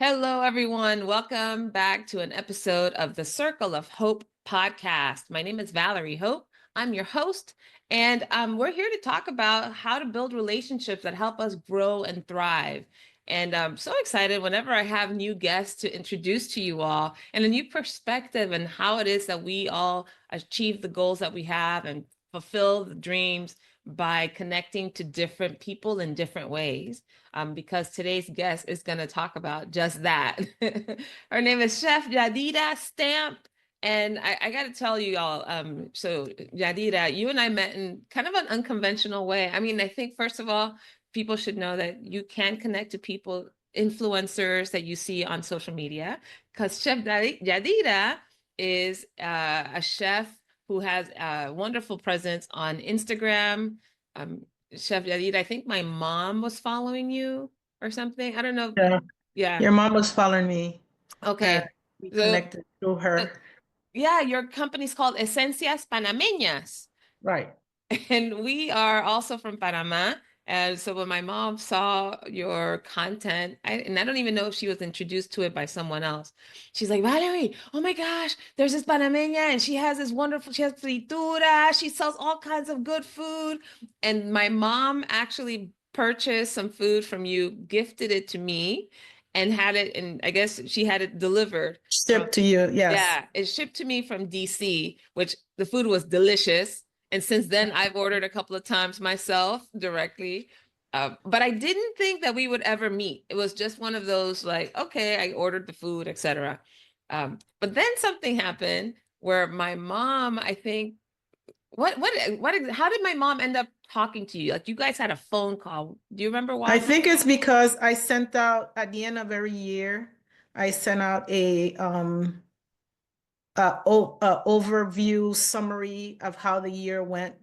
Hello, everyone. Welcome back to an episode of the Circle of Hope podcast. My name is Valerie Hope. I'm your host, and we're here to talk about how to build relationships that help us grow and thrive. And I'm so excited whenever I have new guests to introduce to you all and a new perspective and how it is that we all achieve the goals that we have and fulfill the dreams by connecting to different people in different ways. Because today's guest is going to talk about just that. Her name is Chef Yadira Stamp. And I got to tell you all, so Yadira, you and I met in kind of an unconventional way. I mean, I think first of all, people should know that you can connect to people, influencers that you see on social media, because Chef Yadira is a chef who has a wonderful presence on Instagram. Chef Yadira, I think my mom was following you or something. I don't know. Yeah, Yeah. your mom was following me and Okay. we So, connected through uh, her. yeah, your company's called Esencias Panameñas. Right. And we are also from Panama. And so when my mom saw your content, and I don't even know if she was introduced to it by someone else. She's like, Valerie, oh my gosh, there's this Panameña and she has this wonderful, she has fritura, she sells all kinds of good food. And my mom actually purchased some food from you, gifted it to me, and had it, and I guess she had it delivered from, Shipped to you, yes. yeah, it shipped to me from DC, which the food was delicious. And since then, I've ordered a couple of times myself directly. But I didn't think that we would ever meet. It was just one of those like, okay, I ordered the food, etc. But then something happened where my mom, I think, how did my mom end up talking to you? Like you guys had a phone call. Do you remember I why? think it's because I sent out at the end of every year, I sent out a overview summary of how the year went,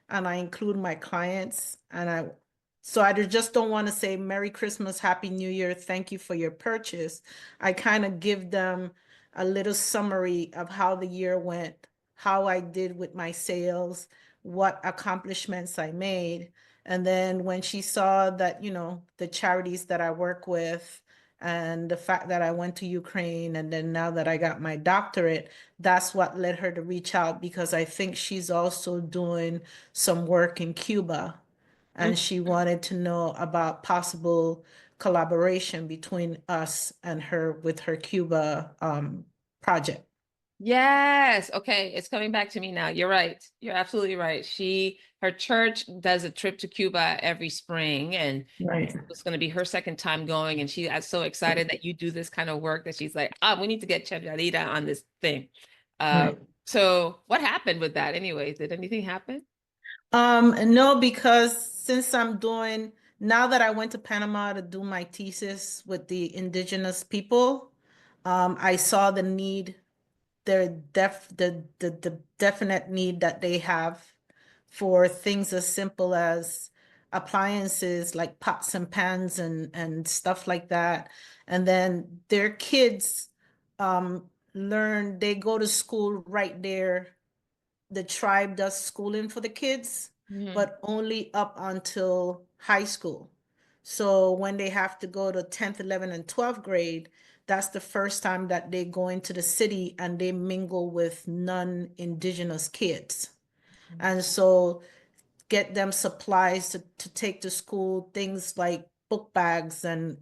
and I include my clients. So I just don't want to say Merry Christmas, Happy New Year, thank you for your purchase. I kind of give them a little summary of how the year went, how I did with my sales, what accomplishments I made. And then when she saw that, the charities that I work with, and the fact that I went to Ukraine, and then now that I got my doctorate, that's what led her to reach out, because I think she's also doing some work in Cuba and she wanted to know about possible collaboration between us and her with her Cuba project. Yes. Okay. It's coming back to me now. You're right. You're absolutely right. Her church does a trip to Cuba every spring, and Right. it's going to be her second time going. And she is so excited that you do this kind of work that she's like, we need to get Chef Yarita on this thing. Uh, Right. so what happened with that anyway? Did anything happen? No, because since now that I went to Panama to do my thesis with the indigenous people, I saw the need, the definite need that they have for things as simple as appliances like pots and pans and stuff like that. And then their kids they go to school right there. The tribe does schooling for the kids, Mhm. but only up until high school. So when they have to go to 10th, 11th, and 12th grade, that's the first time that they go into the city and they mingle with non-indigenous kids. And so get them supplies to take to school, things like book bags and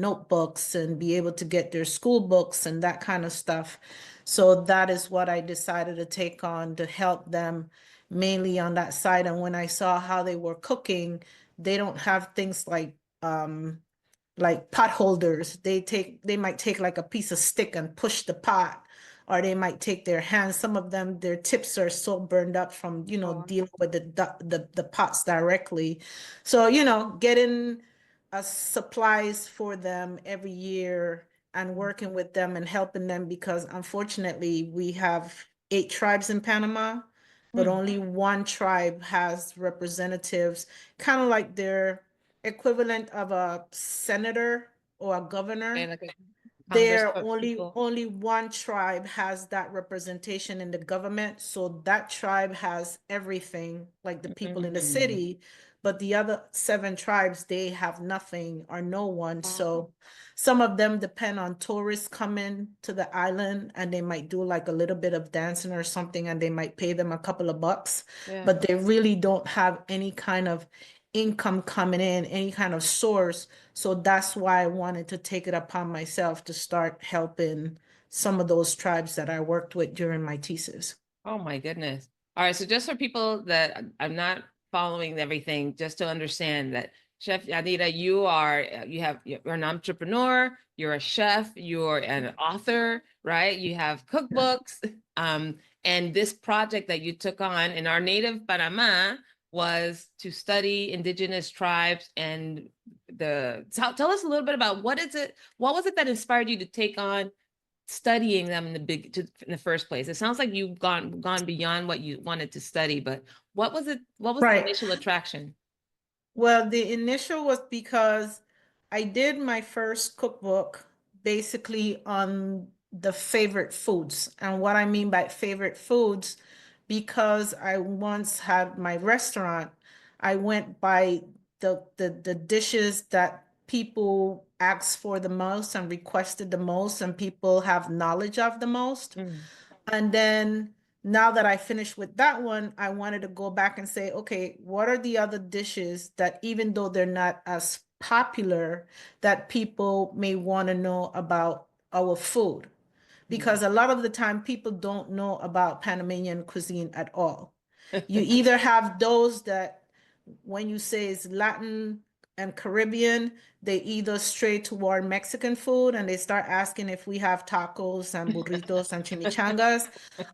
notebooks, and be able to get their school books and that kind of stuff. So that is what I decided to take on to help them mainly on that side. And when I saw how they were cooking, they don't have things like pot holders. They might take like a piece of stick and push the pot, or they might take their hands. Some of them, their tips are so burned up from, Oh, dealing with the pots directly. So, getting supplies for them every year and working with them and helping them, because unfortunately we have 8 tribes in Panama, but mm. only one tribe has representatives, kind of like their equivalent of a senator or a Okay, governor. like a Congress There of people. only one tribe has that representation in the government. So that tribe has everything like the people in the Mm. city, but the other 7 tribes, they have nothing or no one. Wow. So some of them depend on tourists coming to the island, and they might do like a little bit of dancing or something, and they might pay them a couple of bucks, Yeah. but they really don't have any kind of income coming in, any kind of source. So that's why I wanted to take it upon myself to start helping some of those tribes that I worked with during my thesis. Oh my goodness. All right. So just for people that I'm not following everything, just to understand that Chef Yadira, you're an entrepreneur, you're a chef, you're an author, right? You have cookbooks. And this project that you took on in our native Panama was to study indigenous tribes and tell us a little bit about what was it that inspired you to take on studying them in the first place? It sounds like you've gone beyond what you wanted to study, but what was it? What was the Right. initial attraction? Well, the initial was because I did my first cookbook basically on the favorite foods. And what I mean by favorite foods, because I once had my restaurant, I went by the dishes that people asked for the most and requested the most, and people have knowledge of the most. Mm, And then now that I finished with that one, I wanted to go back and say, okay, what are the other dishes that even though they're not as popular, that people may want to know about our food? mm. Because a lot of the time people don't know about Panamanian cuisine at all. You either have those that when you say it's Latin and Caribbean, they either stray toward Mexican food and they start asking if we have tacos and burritos and chimichangas,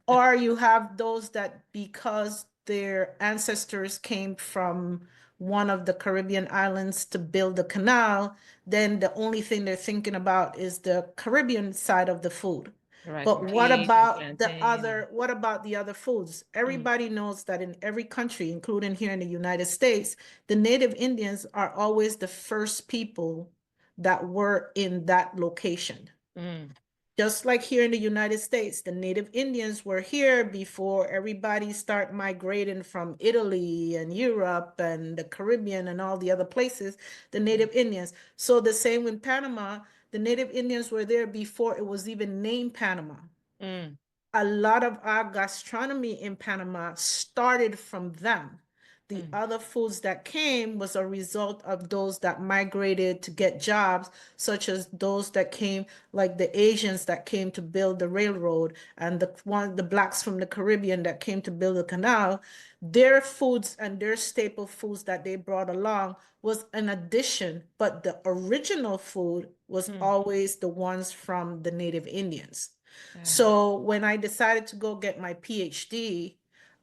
or you have those that because their ancestors came from one of the Caribbean islands to build the canal, then the only thing they're thinking about is the Caribbean side of the food. Right, But from cheese and plantain. what about the other foods? Mm, Everybody knows that in every country, including here in the United States, the native Indians are always the first people that were in that location. mm, Just like here in the United States, the native Indians were here before everybody start migrating from Italy and Europe and the Caribbean and all the other places, the mm, native Indians. So the same in Panama, the native Indians were there before it was even named Panama. mm, A lot of our gastronomy in Panama started from them. The mm, other foods that came was a result of those that migrated to get jobs, such as those that came, like the Asians that came to build the railroad, and the blacks from the Caribbean that came to build the canal. Their foods and their staple foods that they brought along was an addition, but the original food was mm. always the ones from the native Indians. Yeah. So when I decided to go get my PhD,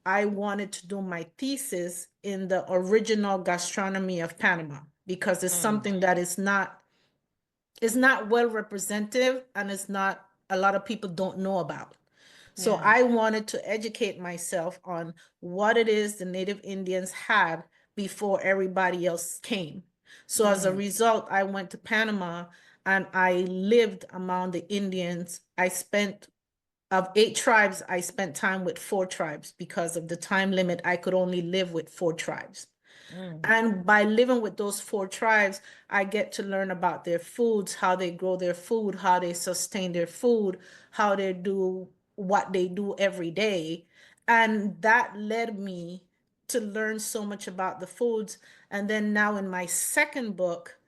I wanted to do my thesis in the original gastronomy of Panama because it's Mm, something that is not well representative, and it's not a lot of people don't know about. So yeah. I wanted to educate myself on what it is the native Indians had before everybody else came. So as a Mm, result, I went to Panama and I lived among the Indians. I spent of 8 tribes, I spent time with 4 tribes because of the time limit. I could only live with 4 tribes. mm, And by living with those 4 tribes, I get to learn about their foods, how they grow their food, how they sustain their food, how they do what they do every day. And that led me to learn so much about the foods. And then now in my second book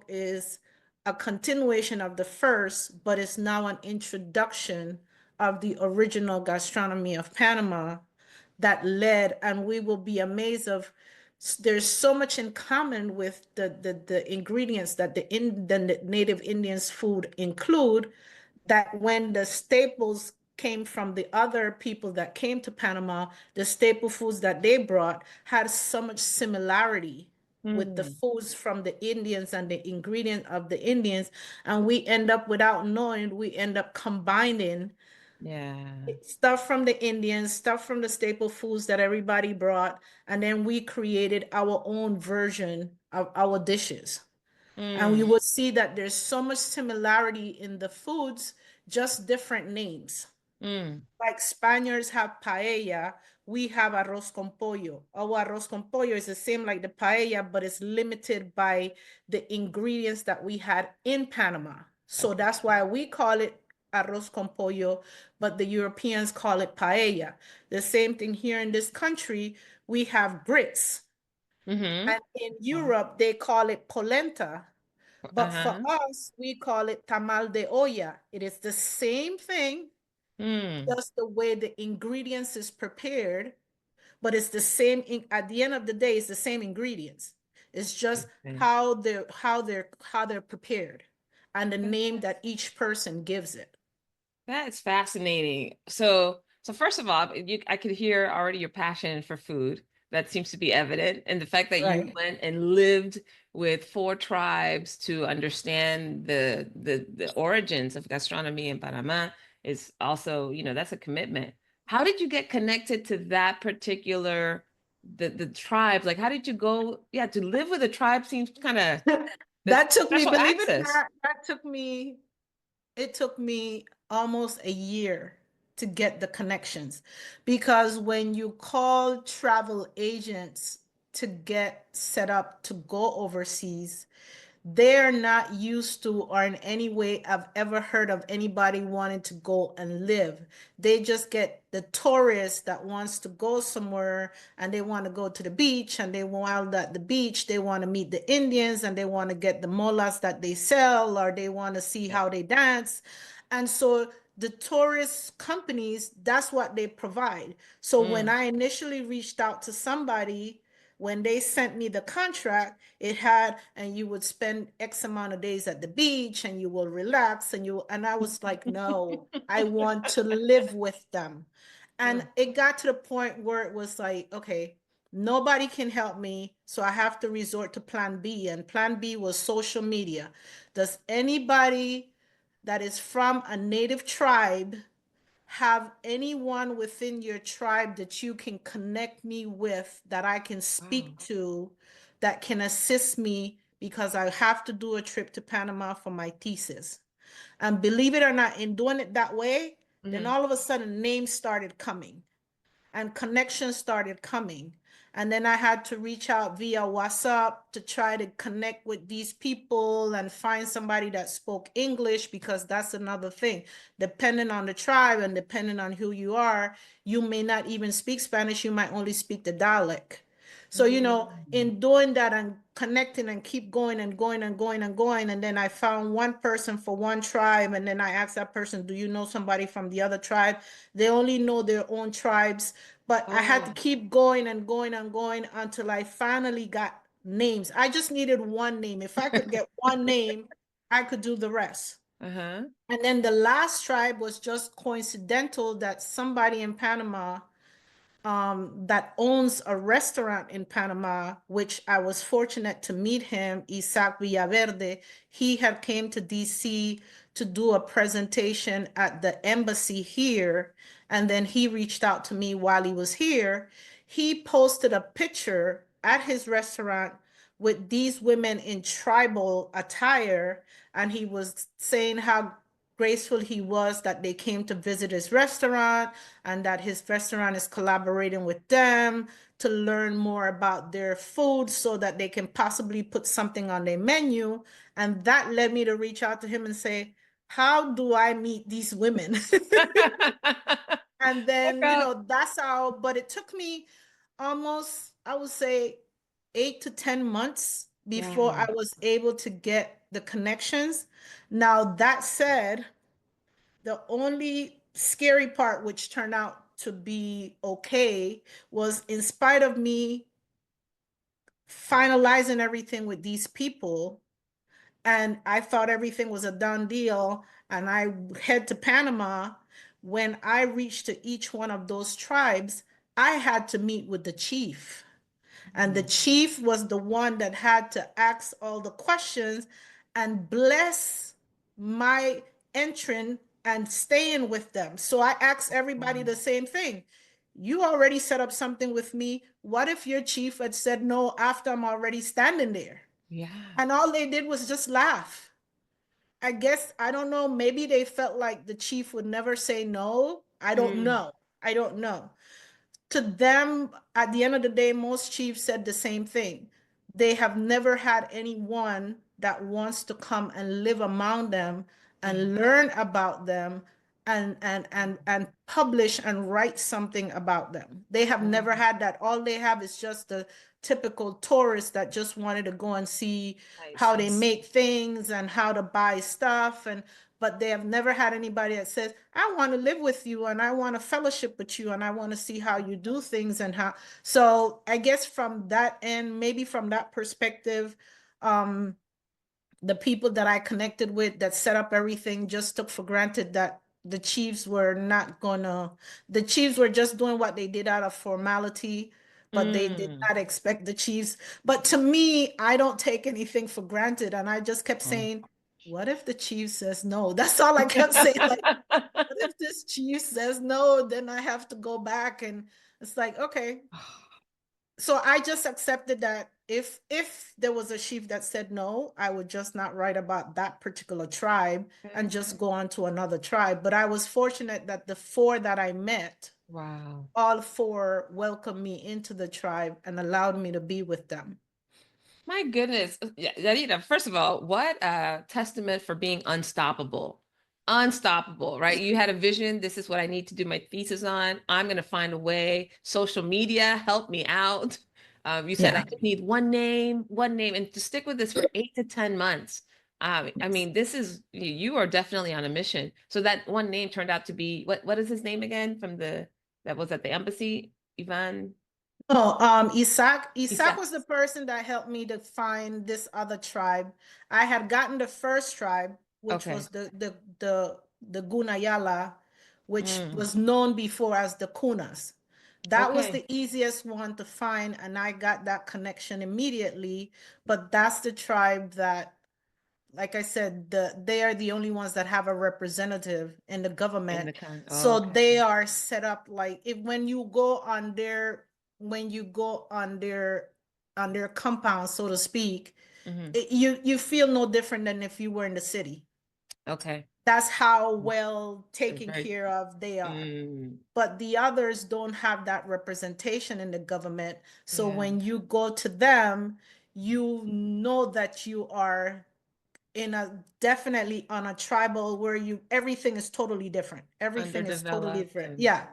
is a continuation of the first, but it's now an introduction of the original gastronomy of Panama that led, and we will be amazed of there's so much in common with the ingredients that the native Indians food include, that when the staples came from the other people that came to Panama, the staple foods that they brought had so much similarity with the mm. foods from the Indians and the ingredient of the Indians, and we end up without knowing, we end up combining Yeah. stuff from the Indians, stuff from the staple foods that everybody brought, and then we created our own version of our dishes. And we Mm, will see that there's so much similarity in the foods, just different names. mm, Like Spaniards have paella, we have arroz con pollo. Our arroz con pollo is the same like the paella, but it's limited by the ingredients that we had in Panama. So that's why we call it arroz con pollo, but the Europeans call it paella. The same thing here in this country, we have grits. Mm-hmm. And in Europe, they call it polenta. But for Uh-huh. us, we call it tamal de olla. It is the same thing, Mm. just the way the ingredients is prepared, but it's the same at the end of the day, it's the same ingredients. It's just how they're prepared and the name that each person gives it. That's fascinating. So first of all, I could hear already your passion for food. That seems to be evident. And the fact that you Right. went and lived with four tribes to understand the origins of gastronomy in Panama is also, that's a commitment. How did you get connected to that particular the tribes? Like how did you go? Yeah, to live with a tribe seems kind of that's That took me, special believe it or access. not, it took me almost a year to get the connections because when you call travel agents to get set up to go overseas, they're not used to or in any way I've ever heard of anybody wanting to go and live. They just get the tourist that wants to go somewhere and they want to go to the beach and they while at the beach they want to meet the Indians and they want to get the molas that they sell or they want to see Yeah. how they dance. And so the tourist companies, that's what they provide. So when Mm. I initially reached out to somebody, when they sent me the contract, it had, and you would spend X amount of days at the beach and you will relax and I was like, no, I want to live with them. And Mm. it got to the point where it was like, okay, nobody can help me. So I have to resort to plan B. And plan B was social media. Does anybody that is from a native tribe have anyone within your tribe that you can connect me with that I can Wow. speak to that can assist me because I have to do a trip to Panama for my thesis. And believe it or not, in doing it that way, then Mhm. all of a sudden names started coming and connections started coming. And then I had to reach out via WhatsApp to try to connect with these people and find somebody that spoke English because that's another thing. Depending on the tribe and depending on who you are, you may not even speak Spanish, you might only speak the dialect. So, Mm. in doing that and connecting and keep going and going and going and going, and then I found one person for one tribe, and then I asked that person, do you know somebody from the other tribe? They only know their own tribes, but I had to Oh. keep going and going and going until I finally got names. I just needed one name. If I could get one name, I could do the rest. Uh-huh. And then the last tribe was just coincidental that somebody in Panama that owns a restaurant in Panama, which I was fortunate to meet him, Isaac Villaverde. He had came to DC to do a presentation at the embassy here, and then he reached out to me while he was here. He posted a picture at his restaurant with these women in tribal attire, and he was saying how graceful he was that they came to visit his restaurant and that his restaurant is collaborating with them to learn more about their food so that they can possibly put something on their menu. And that led me to reach out to him and say, how do I meet these women? And Look then, up. that's how, but it took me almost, I would say, 8 to 10 months before I Wow. was able to get the connections. Now, that said, the only scary part, which turned out to be okay, was in spite of me finalizing everything with these people, and I thought everything was a done deal, and I head to Panama. When I reached to each one of those tribes, I had to meet with the chief. And the Mm. chief was the one that had to ask all the questions and bless my entering and staying with them. So I asked everybody Wow. the same thing. You already set up something with me. What if your chief had said no after I'm already standing there? Yeah. And all they did was just laugh. I guess, I don't know, maybe they felt like the chief would never say no. I don't Mm. know. I don't know. to them, at the end of the day, most chiefs said the same thing. They have never had anyone that wants to come and live among them and learn about them and publish and write something about them. They have never had that. All they have is just the typical tourist that just wanted to go and see how they Nice. make things and how to buy stuff, and but they have never had anybody that says, I want to live with you and I want to fellowship with you and I want to see how you do things and how. So I guess from that end, maybe from that perspective, um, the people that I connected with that set up everything just took for granted that the chiefs were not gonna, the chiefs were just doing what they did out of formality, but they did Mm. not expect the chiefs. But to me, I don't take anything for granted. And I just kept Mm. saying, what if the chief says no? That's all I kept saying. Like, what if this chief says no? Then I have to go back, and it's like, okay. So I just accepted that if there was a chief that said no, I would just not write about that particular tribe and Okay. just go on to another tribe. But I was fortunate that the four that I met, Wow. all four welcomed me into the tribe and allowed me to be with them. My goodness. Yeah, Yadira, first of all, what a testament for being unstoppable. Unstoppable, right? You had a vision. This is what I need to do my thesis on. I'm going to find a way. Social media, help me out. You said I Yeah. just need one name, and to stick with this for 8 to 10 months. I mean, this is you are definitely on a mission. So that one name turned out to be what is his name again from the that was at the embassy? Ivan Oh, Isaac. Isaac Isa. was the person that helped me to find this other tribe. I had gotten the first tribe, which Okay. was the Gunayala, which Mm, was known before as the Kunas. That was okay. the easiest one to find, and I got that connection immediately. But that's the tribe that, like I said, they are the only ones that have a representative in the In government. the con. Oh, So okay. they are set up like if when you go on their on their compound, so to speak, Hmm. you feel no different than if you were in the city. Okay. That's how Mm, well they're taken very. care of they are. Mm, But the others don't have that representation in the government. So yeah. when you go to them, you know that you are in a definitely on a tribal where you everything is totally different. Everything is totally Underdeveloped different. and Yeah.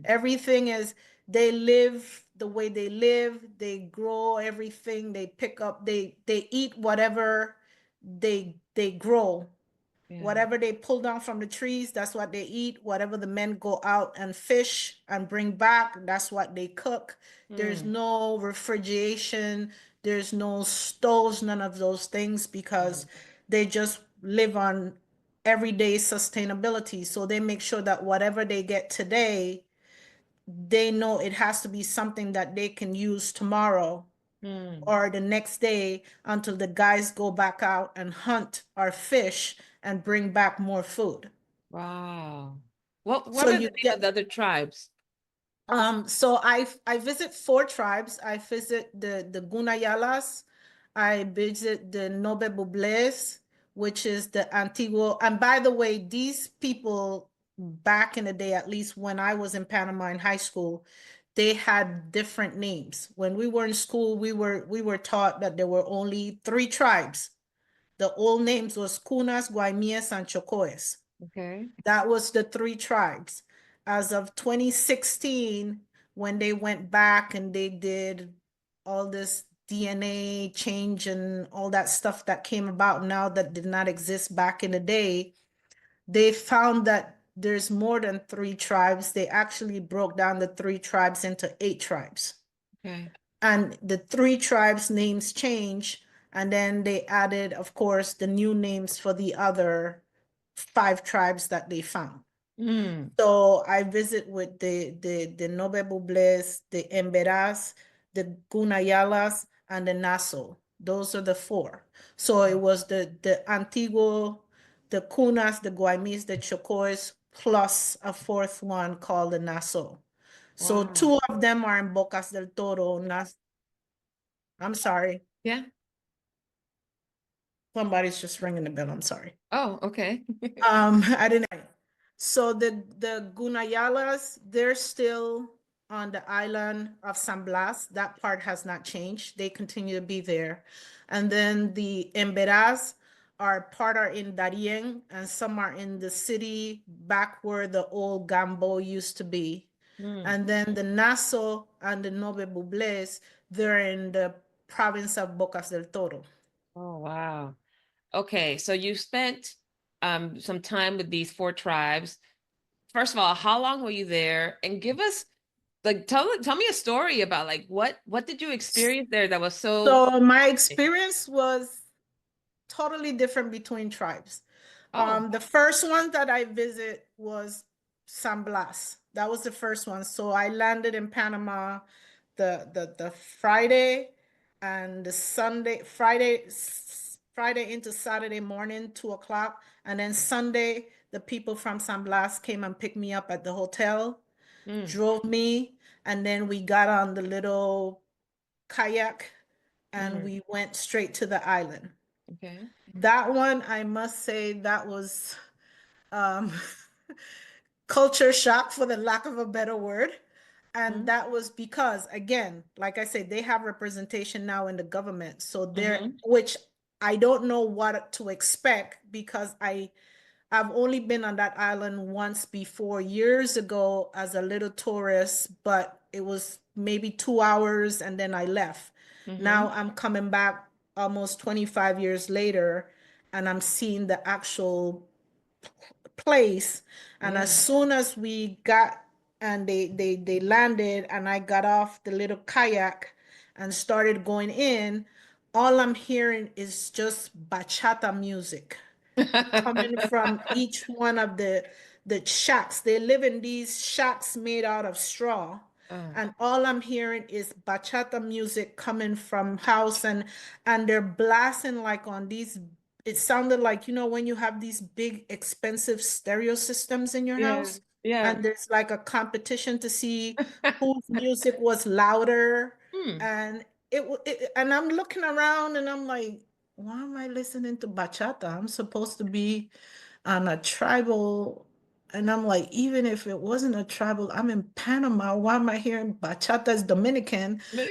Everything is they live the way they live, they grow everything, they pick up, they eat whatever they grow. yeah. Whatever they pull down from the trees, that's what they eat. Whatever the men go out and fish and bring back, that's what they cook. There's Mm, no refrigeration, there's no stoves, none of those things because wow. they just live on everyday sustainability. So they make sure that whatever they get today, they know it has to be something that they can use tomorrow Mm, or the next day until the guys go back out and hunt or fish and bring back more food. wow. What So are the you name of get the other tribes? so I visit four tribes. I visit the Gunayalas, I visit the Nobe Bubles, which is the Antiguo. And by the way, these people back in the day, at least when I was in Panama in high school, they had different names. When we were in school, we were taught that there were only three tribes. The old names was Kunas, Guaymies, and Chocoes. Okay. That was the three tribes. As of 2016, when they went back and they did all this DNA change and all that stuff that came about now that did not exist back in the day, they found that there's more than three tribes. They actually broke down the three tribes into eight tribes. Okay. And the three tribes names change. And then they added, of course, the new names for the other five tribes that they found. Mm, So I visit with the Nobe Bubles, the Emberas, the Gunayalas, and the Naso. Those are the four. So it was the Antiguo, the Kunas, the Guaymis, the Chocoes, plus a fourth one called the Naso. So wow. two of them are in Bocas del Toro. I'm sorry. Yeah. Somebody's just ringing the bell. I'm sorry. Oh, okay. I didn't. So the Gunayalas, they're still on the island of San Blas. That part has not changed. They continue to be there. And then the Emberas are in Darien and some are in the city back where the old Gambo used to be. Mm. And then the Nassau and the Nove Bubles, they're in the province of Bocas del Toro. Oh, wow. Okay, so you spent some time with these four tribes. First of all, how long were you there? And give us like tell me a story about like what did you experience there that was so So my experience was totally different between tribes. oh. The first one that I visit was San Blas. That was the first one. So I landed in Panama the Friday and the Sunday, Friday into Saturday morning, 2 o'clock. And then Sunday, the people from San Blas came and picked me up at the hotel, Mm, drove me, and then we got on the little kayak and mm, we went straight to the island. okay. That one, I must say, that was um, culture shock for the lack of a better word. And Mm, that was because, again, like I said, they have representation now in the government. So they're, mm-hmm, which I don't know what to expect because I've only been on that island once before years ago as a little tourist, but it was maybe 2 hours and then I left. mm-hmm. Now I'm coming back almost 25 years later and I'm seeing the actual place. And as Yeah. soon as we got and they landed and I got off the little kayak and started going in, all I'm hearing is just bachata music coming from each one of the shacks. They live in these shacks made out of straw. Oh, And all I'm hearing is bachata music coming from house and they're blasting like on these, it sounded like, when you have these big expensive stereo systems in your yeah, house yeah. and there's like a competition to see whose music was louder. Hmm. And and I'm looking around and I'm like, why am I listening to bachata? I'm supposed to be on a tribal. And I'm like, even if it wasn't a tribal, I'm in Panama. Why am I hearing bachata is Dominican? But,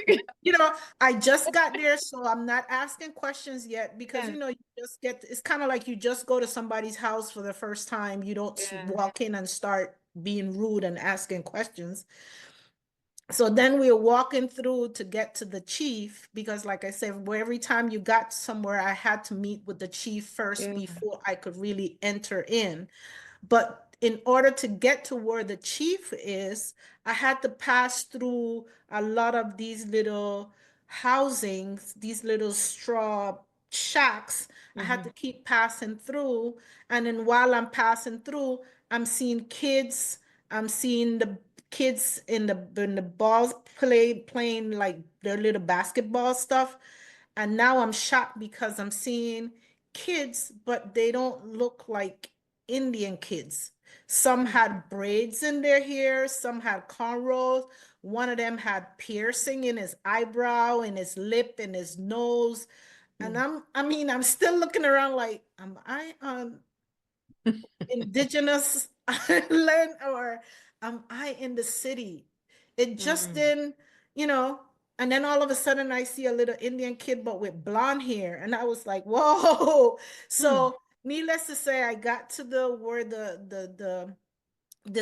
I just got there, so I'm not asking questions yet because, Yeah, you just it's kind of like you just go to somebody's house for the first time. You don't yeah, walk in and start being rude and asking questions. So then we were walking through to get to the chief because, like I said, every time you got somewhere, I had to meet with the chief first yeah. before I could really enter in. But in order to get to where the chief is, I had to pass through a lot of these little housings, these little straw shacks. I had Mm-hmm. to keep passing through. And then while I'm passing through, I'm seeing kids. I'm seeing the kids in the balls playing like their little basketball stuff. And now I'm shocked because I'm seeing kids, but they don't look like Indian kids. Some had braids in their hair, some had cornrows. One of them had piercing in his eyebrow, in his lip, in his nose. And I'm still looking around like, am I on indigenous island or am I in the city? It just Mm-hmm. didn't, you know. And then all of a sudden I see a little Indian kid, but with blonde hair. And I was like, whoa. Mm-hmm. So needless to say, I got to the where the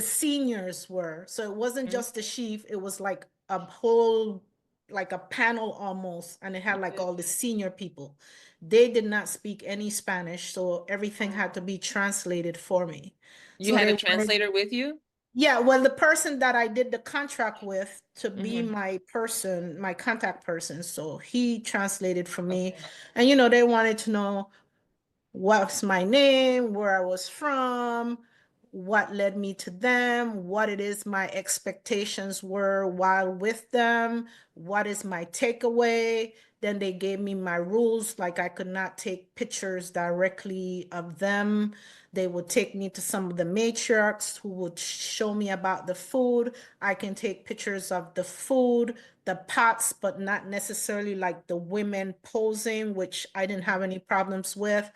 seniors were. So it wasn't just the chief, it was like a whole, like a panel almost, and it had like Yeah. all the senior people. They did not speak any Spanish, so everything had to Oh. be translated for me. You So had they a wanted, translator with you? yeah, well, the person that I did the contract with to be Mm-hmm. my person, my contact person, so he translated for me. Okay. And they wanted to know what's my name, where I was from, what led me to them, what it is my expectations were while with them, what is my takeaway. Then they gave me my rules, like I could not take pictures directly of them. They would take me to some of the matriarchs who would show me about the food. I can take pictures of the food, the pots, but not necessarily like the women posing, which I didn't have any problems with.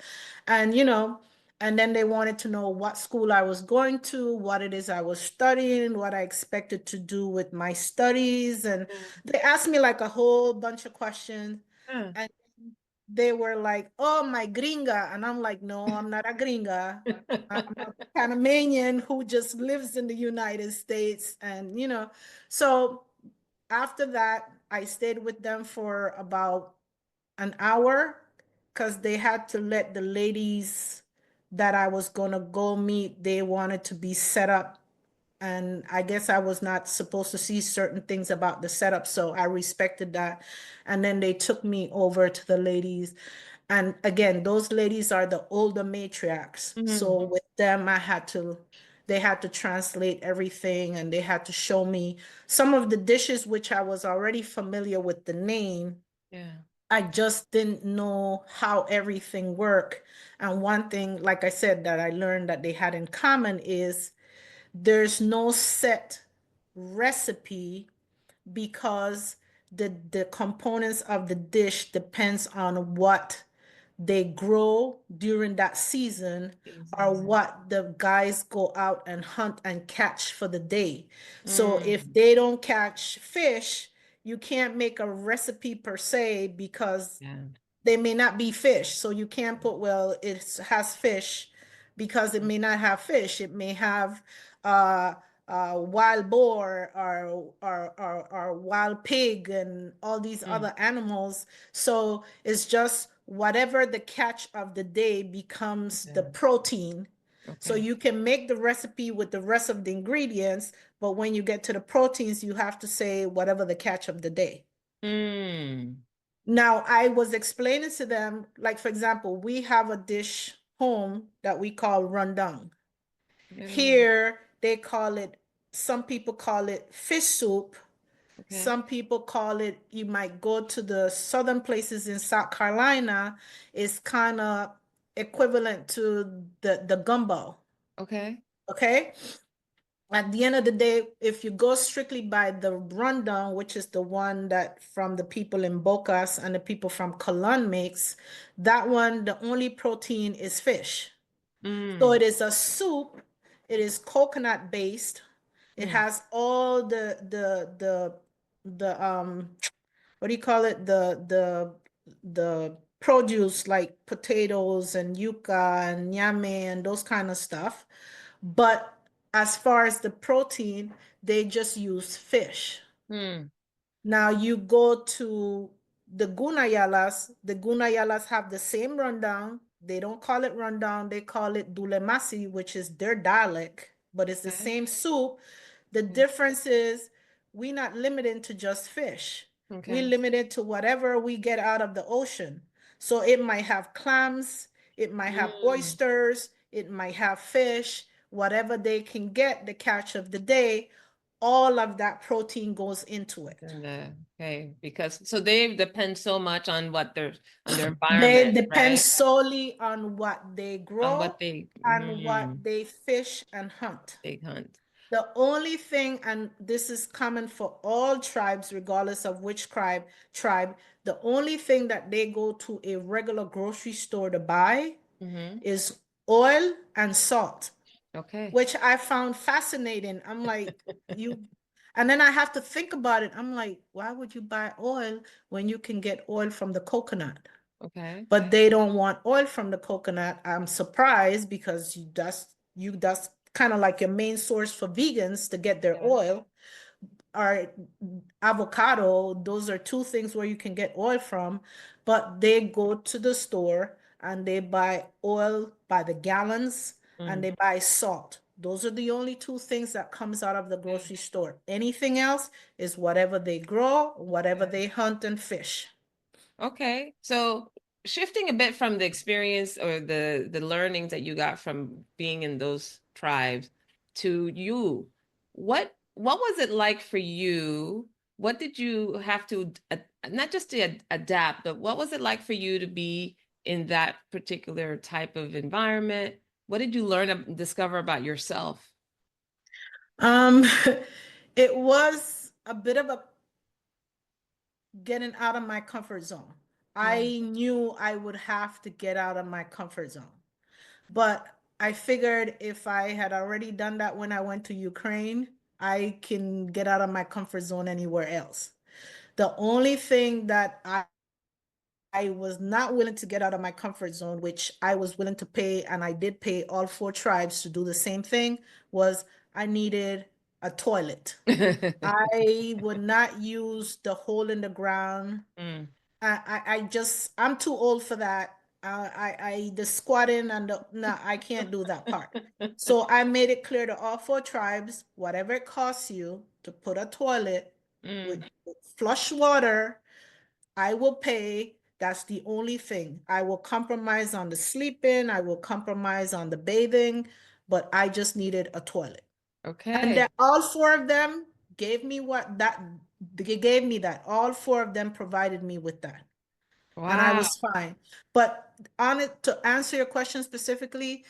And And then they wanted to know what school I was going to, what it is I was studying, what I expected to do with my studies. And they asked me like a whole bunch of questions. Yeah. And they were like, oh, my gringa. And I'm like, no, I'm not a gringa. I'm a Panamanian who just lives in the United States. And, so after that, I stayed with them for about an hour because they had to let the ladies that I was going to go meet, they wanted to be set up. And I guess I was not supposed to see certain things about the setup. So I respected that. And then they took me over to the ladies. And again, those ladies are the older matriarchs. Mhm. So with them, they had to translate everything and they had to show me some of the dishes, which I was already familiar with the name. Yeah. I just didn't know how everything worked. And one thing, like I said, that I learned that they had in common is there's no set recipe because the components of the dish depends on what they grow during that season or Season. what the guys go out and hunt and catch for the day. So if Mm. they don't catch fish, you can't make a recipe per se because Yeah. they may not be fish. So you can't put, well, it has fish because it may not have fish. It may have uh, wild boar or wild pig and all these Mm. other animals. So it's just whatever the catch of the day becomes the Yeah. protein. So Okay. you can make the recipe with the rest of the ingredients, but when you get to the proteins, you have to say whatever the catch of the day. Mm. Now, I was explaining to them, like, for example, we have a dish home that we call rendang. Yeah. Here, they call it, some people call it fish soup. Okay. Some people call it, you might go to the southern places in South Carolina, it's kind of equivalent to the gumbo. Okay. Okay. At the end of the day, if you go strictly by the rundown, which is the one that from the people in Bocas and the people from Colon makes, that one, the only protein is fish. So Mm. it is a soup. It is coconut based. It Mm. has all the what do you call it? The produce like potatoes and yuca and nyame and those kind of stuff. But as far as the protein, they just use fish. Mm. Now you go to the Gunayalas have the same rundown. They don't call it rundown, they call it dulemasi, which is their dialect, but it's the Okay. same soup. The Okay. difference is we not limited to just fish. We Okay. limited to whatever we get out of the ocean. So it might have clams, it might have Mm. oysters, it might have fish, whatever they can get, the catch of the day, all of that protein goes into it. And, okay, because so they depend so much on what their on their They environment, depend right? solely on what they On what grow they and what they fish and hunt. they hunt. The only thing, and this is common for all tribes, regardless of which tribe, the only thing that they go to a regular grocery store to buy Mm-hmm. is oil and salt, Okay. which I found fascinating. I'm like, you, and then I have to think about it. I'm like, why would you buy oil when you can get oil from the coconut? Okay. But they don't want oil from the coconut. I'm surprised because that's kind of like your main source for vegans to get their Yeah. oil. Or avocado, those are two things where you can get oil from, but they go to the store and they buy oil by the gallons and Mm. they buy salt. Those are the only two things that comes out of the grocery store. Anything else is whatever they grow, whatever Okay. they hunt and fish. Okay. So shifting a bit from the experience or the learnings that you got from being in those tribes to you, what was it like for you? What did you have to not just to adapt, but what was it like for you to be in that particular type of environment? What did you learn and discover about yourself? Um, it was a bit of a getting out of my comfort zone. Yeah. I knew I would have to get out of my comfort zone. But I figured if I had already done that when I went to Ukraine, I can get out of my comfort zone anywhere else. The only thing that I was not willing to get out of my comfort zone, which I was willing to pay, and I did pay all four tribes to do the same thing, was I needed a toilet. I would not use the hole in the ground. Mm. I'm too old for that. The squatting and no, I can't do that part. So I made it clear to all four tribes, whatever it costs you to put a toilet with Mm. flush water, I will pay. That's the only thing. I will compromise on the sleeping, I will compromise on the bathing, but I just needed a toilet. And Okay. then all four of them gave me they gave me that. All four of them provided me with that. And I Wow. was fine. But on it, to answer your question specifically,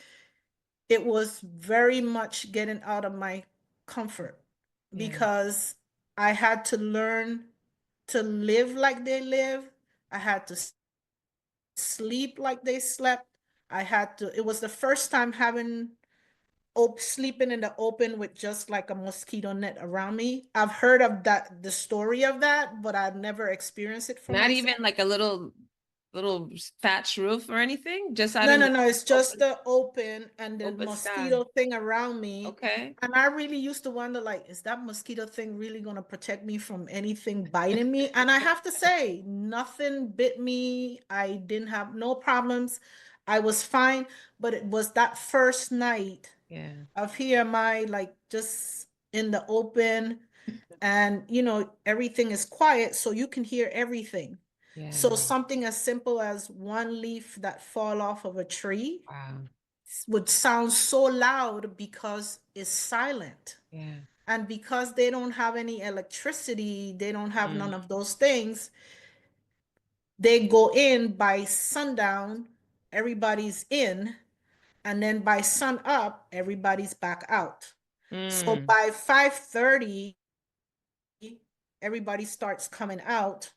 it was very much getting out of my comfort Yeah. because I had to learn to live like they live. I had to sleep like they slept. It was the first time having sleeping in the open with just like a mosquito net around me. I've heard of that, the story of that, but I've never experienced it for Not myself. even like a little thatch roof or anything, just out No, in no, the no. It's just open the open and the open sky. mosquito thing around me. Okay. And I really used to wonder, like, is that mosquito thing really going to protect me from anything biting me? And I have to say, nothing bit me. I didn't have no problems. I was fine. But it was that first night Yeah. of here am I, like, just in the open, and everything is quiet, so you can hear everything. So Yeah. something as simple as one leaf that fall off of a tree Wow. would sound so loud because it's silent. Yeah. And because they don't have any electricity, they don't have Mm. none of those things, they go in by sundown, everybody's in, and then by sun up, everybody's back out. So Mm. by 5:30, everybody starts coming out.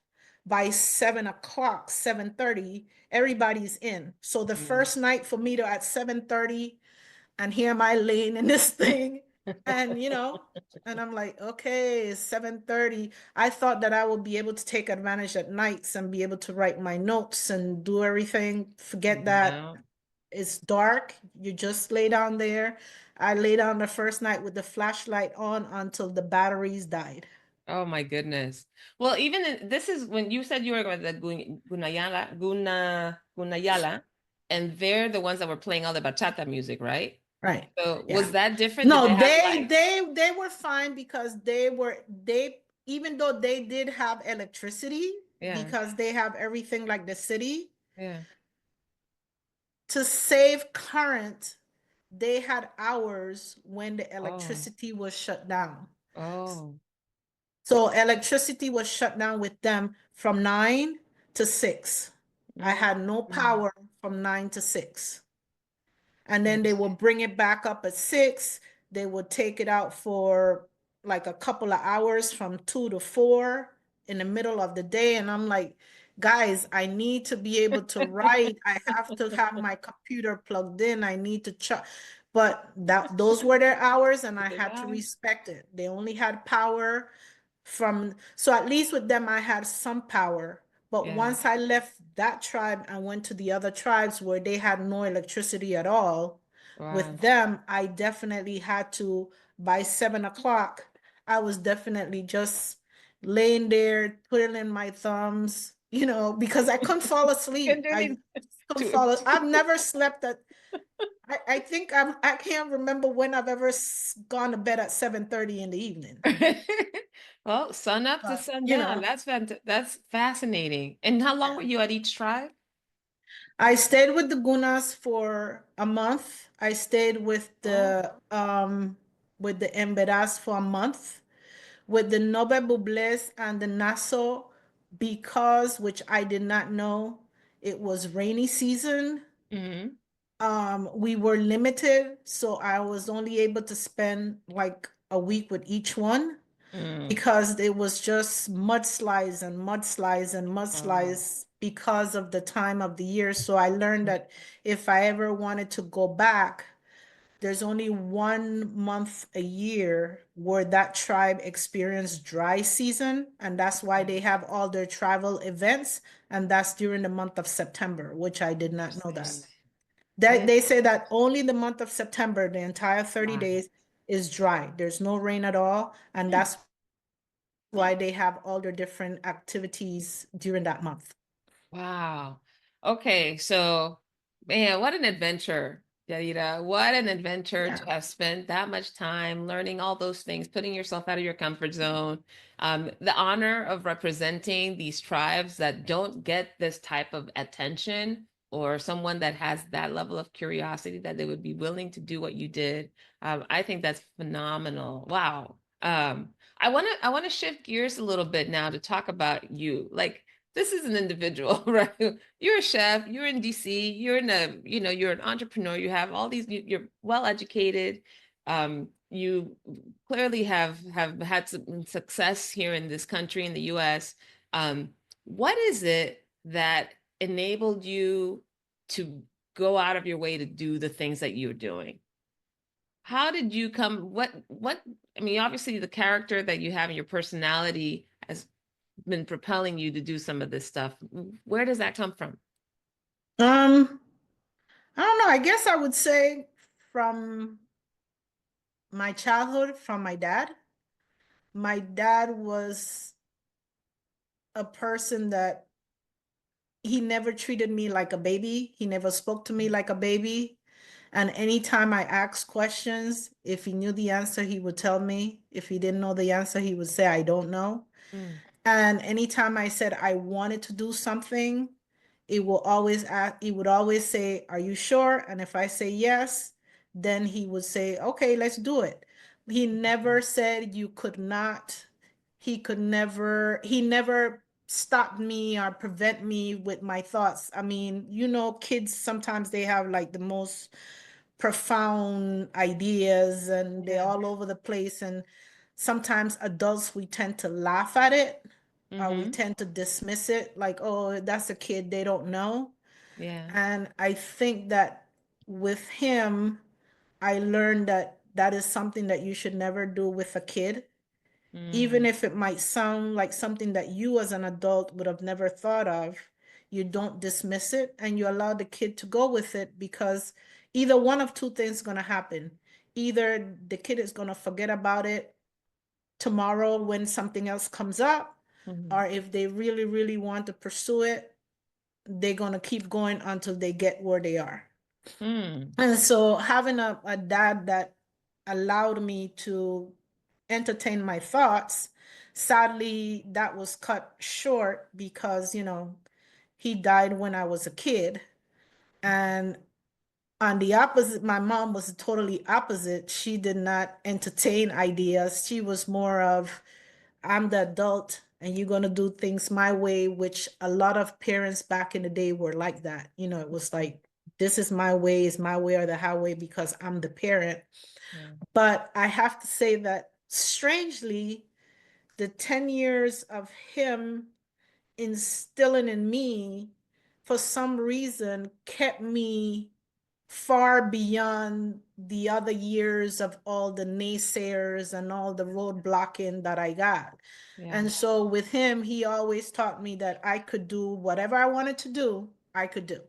By 7 o'clock, 7:30, everybody's in. So the Mm. first night for me to at 7:30, and here am I laying in this thing, and and I'm like, okay, it's 7:30. I thought that I would be able to take advantage at nights and be able to write my notes and do everything. Forget that. No. It's dark. You just lay down there. I lay down the first night with the flashlight on until the batteries died. Oh my goodness. Well, even this is when you said you were with the Gunayala, and they're the ones that were playing all the bachata music, right? Right. So Yeah. was that different? Did they No, have they lights? they were fine because they even though they did have electricity Yeah. because they have everything like the city, Yeah. to save current, they had hours when the Oh. electricity was shut down. Oh. So electricity was shut down with them from 9 to 6. I Mm. had no Mm. power from 9 to 6. And Yeah. then they will bring it back up at 6. They would take it out for like a couple of hours from 2 to 4 in the middle of the day. And I'm like, guys, I need to be able to write. I have to have my computer plugged in. I need to check. But those were their hours, and I They had to died. respect it. They only had power so at least with them I had some power. But Yeah. once I left that tribe and went to the other tribes where they had no electricity at all, Wow. with them I definitely had to, by 7 o'clock, I was definitely just laying there twiddling my thumbs, because I couldn't fall Couldn't asleep. do I anything couldn't to I've never slept at I think I can't remember when I've ever gone to bed at 7:30 in the evening. Well, sun up to But sundown. That's fascinating. And how long yeah. were you at each tribe? I stayed with the Gunas for a month. I stayed Oh. with the Emberas for a month, with the Nobe Bubles and the Nassau, because, which I did not know, it was rainy season. Hmm. We were limited, so I was only able to spend like a week with each one. Mm. because it was just mudslides and mudslides and Oh. mudslides because of the time of the year. So I learned that if I ever wanted to go back, there's only 1 month a year where that tribe experienced dry season, and that's why they have all their travel events, and that's during the month of September, which I did not know that. Interesting. I That didn't. they say that only the month of September, the entire 30 Wow. days is dry. There's no rain at all, and Hmm. that's why they have all their different activities during that month. Wow. Okay, so man, what an adventure, Yadira. What an adventure Yeah. to have spent that much time learning all those things, putting yourself out of your comfort zone. The honor of representing these tribes that don't get this type of attention, or someone that has that level of curiosity that they would be willing to do what you did. I think that's phenomenal. Wow. I want to shift gears a little bit now to talk about you. Like, this is an individual, right? You're a chef, you're in DC, you're in a, you're an entrepreneur, you have all these, you're well educated. You clearly have had some success here in this country, in the US. What is it that enabled you to go out of your way to do the things that you're doing? How did you come, I mean, obviously the character that you have in your personality has been propelling you to do some of this stuff. Where does that come from? Um, I don't know. I guess I would say from my childhood, from my dad. My dad was a person that he never treated me like a baby. He never spoke to me like a baby. And anytime I asked questions, if he knew the answer, he would tell me. If he didn't know the answer, he would say, I don't know. Mm, And anytime I said I wanted to do something, he would always say, Are you sure? And if I say yes, then he would say, Okay, let's do it. He never said you could not. He never stopped me or prevent me with my thoughts. I mean, kids sometimes they have like the most profound ideas and they're yeah. all over the place. And sometimes adults, we tend to laugh at it or we Mm-hmm. tend to dismiss it like, oh, that's a kid, they don't know. Yeah. And I think that with him, I learned that that is something that you should never do with a kid, even Mm, if it might sound like something that you as an adult would have never thought of. You don't dismiss it and you allow the kid to go with it, because either one of two things is going to happen. Either the kid is going to forget about it tomorrow when something else comes up, mhm, or if they really, really want to pursue it, they're going to keep going until they get where they are. mm, And so having a dad that allowed me to entertain my thoughts, sadly, that was cut short because, he died when I was a kid. And on the opposite, my mom was totally opposite. She did not entertain ideas. She was more of, I'm the adult and you're going to do things my way, which a lot of parents back in the day were like that. It was like, this is my way, is my way or the highway because I'm the parent. yeah. But I have to say that strangely, the 10 years of him instilling in me, for some reason, kept me far beyond the other years of all the naysayers and all the roadblocking that I got. Yeah. And so with him, he always taught me that I could do whatever I wanted to do, I could do.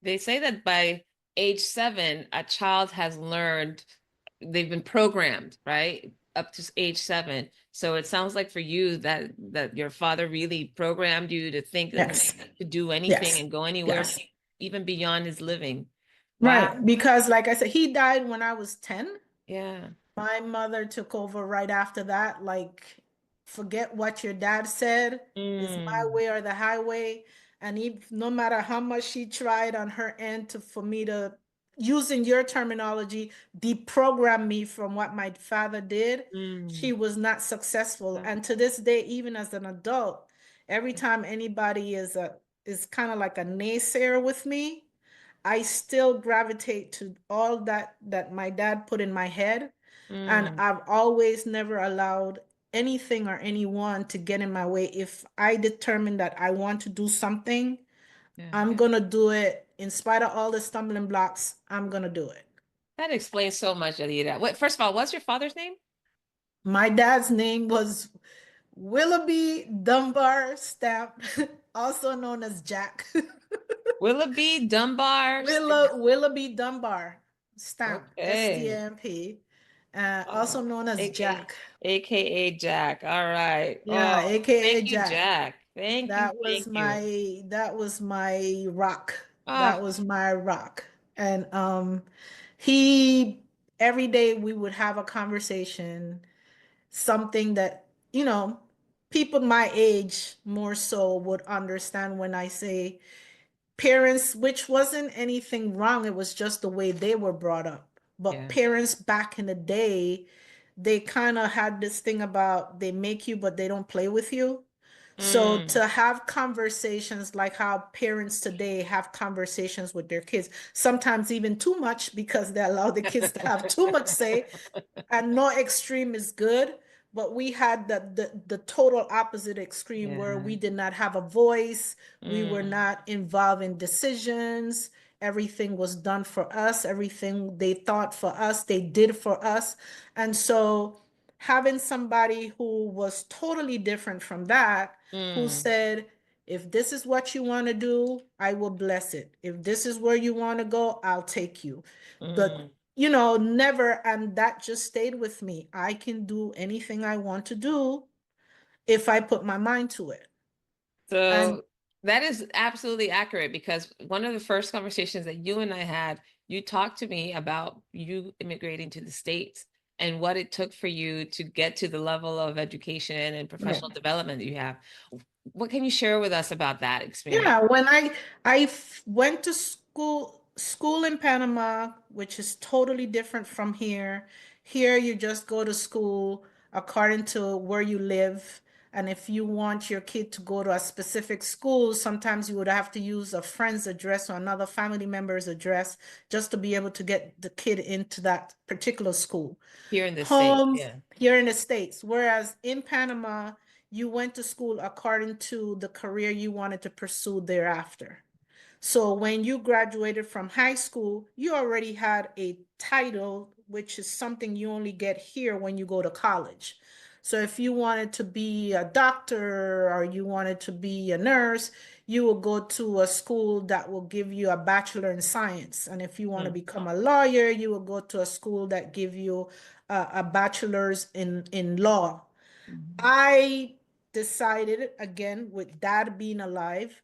They say that by age 7, a child has learned, they've been programmed, right? Up to age 7. So it sounds like for you that your father really programmed you to think and Yes. to do anything Yes. and go anywhere, Yes. even beyond his living. Wow. Right. Because like I said, he died when I was 10. Yeah. My mother took over right after that. Like, forget what your dad said. It's my Mm, way or the highway. And no matter how much she tried on her end for me to, using your terminology, deprogram me from what my father did, mm. she was not successful. And to this day, even as an adult, every time anybody is kind of like a naysayer with me, I still gravitate to all that my dad put in my head, and Mm, I've always never allowed anything or anyone to get in my way. If I determine that I want to do something, Yeah. I'm gonna do it in spite of all the stumbling blocks. I'm gonna do it. That explains so much, Yadira. What, first of all, what's your father's name? My dad's name was Willoughby Dunbar Stamp, also known as Jack. Willoughby Dunbar. Willoughby Dunbar Stamp, Okay. STMP, also Oh, known as AKA, Jack. AKA Jack. All right. Yeah, Oh, thank AKA you, Jack. Jack. Thank you. Thank you. That was my rock. That Oh, was my rock. And he every day we would have a conversation, something that, people my age more so would understand when I say parents, which wasn't anything wrong, it was just the way they were brought up. But yeah. parents back in the day, they kind of had this thing about they make you, but they don't play with you. So Mm. to have conversations like how parents today have conversations with their kids, sometimes even too much because they allow the kids to have too much say, and no extreme is good, but we had the total opposite extreme where Yeah. we did not have a voice, we were Mm. not involved in decisions, everything was done for us, everything they thought for us they did for us. And so having somebody who was totally different from that, who Mm. said, if this is what you want to do, I will bless it. If this is where you want to go, I'll take you. But Mm. never, and that just stayed with me. I can do anything I want to do if I put my mind to it. And So that is absolutely accurate because one of the first conversations that you and I had, you talked to me about you immigrating to the States and what it took for you to get to the level of education and yeah, professional development that you have. What can you share with us about that experience? yeah, when went to school in Panama, which is totally different from here. Here you just go to school according to where you live. And if you want your kid to go to a specific school, sometimes you would have to use a friend's address or another family member's address just to be able to get the kid into that particular school. Here in the States? Homes Yeah. here in the States. Whereas in Panama, you went to school according to the career you wanted to pursue thereafter. So when you graduated from high school, you already had a title, which is something you only get here when you go to college. So if you wanted to be a doctor or you wanted to be a nurse, you will go to a school that will give you a bachelor in science. And if you want to Mm. become a lawyer, you will go to a school that give you a bachelor's in law. Mhm. I decided, again, with dad being alive,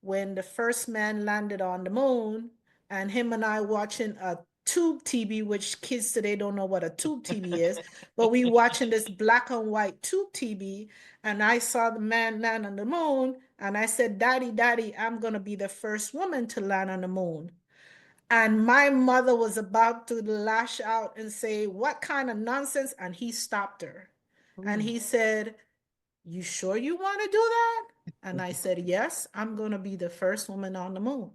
when the first man landed on the moon, and him and I watching a tube TV, which kids today don't know what a tube TV is, but we watching this black and white tube TV, and I saw the man land on the moon, and I said, Daddy, Daddy, I'm gonna be the first woman to land on the moon. And my mother was about to lash out and say, what kind of nonsense? And he stopped her. And Mm. he said, you sure you want to do that? And I said, yes, I'm going to be the first woman on the moon.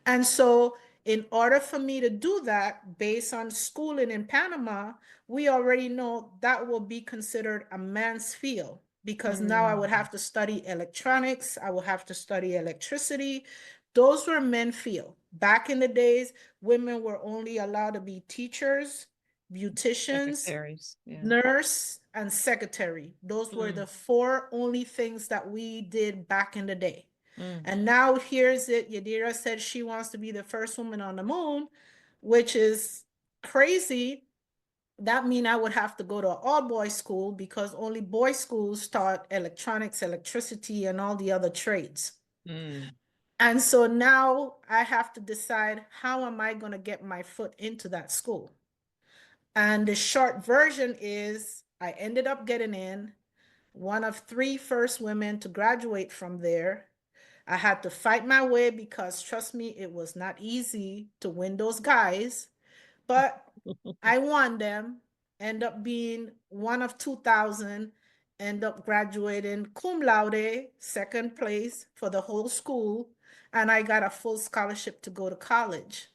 And so, in order for me to do that, based on schooling in Panama, we already know that will be considered a man's field because now I would Mm. have to study electronics, I will have to study electricity. Those were men field. Back in the days, women were only allowed to be teachers, beauticians, Secretaries. Yeah. nurse, and secretary. Those were the Mm. four only things that we did back in the day. Mm. And now here's it. Yadira said she wants to be the first woman on the moon, which is crazy. That means I would have to go to an all boys school because only boys schools taught electronics, electricity, and all the other trades. Mm. And so now I have to decide how am I going to get my foot into that school. And the short version is I ended up getting in, one of three first women to graduate from there. I had to fight my way because trust me, it was not easy to win those guys, but I won them, end up being one of 2,000, end up graduating cum laude, second place for the whole school, and I got a full scholarship to go to college.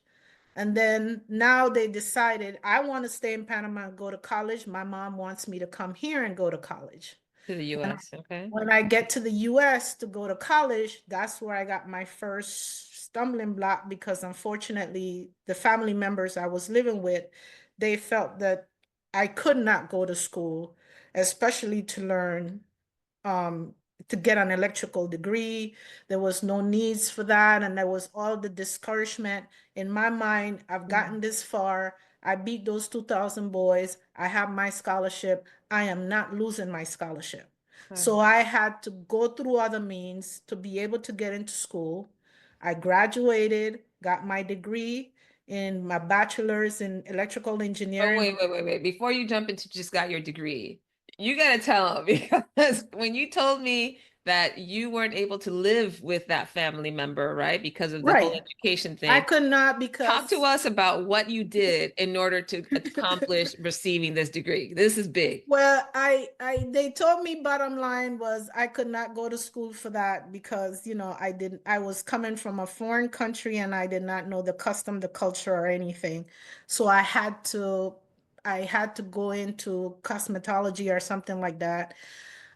And then now they decided I want to stay in Panama and go to college. My mom wants me to come here and go to college. To the And US, okay. when I get to the US to go to college, that's where I got my first stumbling block because unfortunately, the family members I was living with, they felt that I could not go to school, especially to learn um, to get an electrical degree. There was no needs for that, and there was all the discouragement. In my mind, I've gotten Mm. this far. I beat those 2,000 boys. I have my scholarship. I am not losing my scholarship. Right. So I had to go through other means to be able to get into school. I graduated, got my degree in my bachelor's in electrical Oh, engineering. wait. Before you jump into just got your degree, you got to tell them because when you told me that you weren't able to live with that family member, right, because of the whole Right. education I thing, could not talk to because us about what you did in order to accomplish receiving this degree. This is big. well, they told me bottom line was I could not go to school for that because, I was coming from a foreign country and I did not know the custom, the culture or anything. So I had to go into cosmetology or something like that.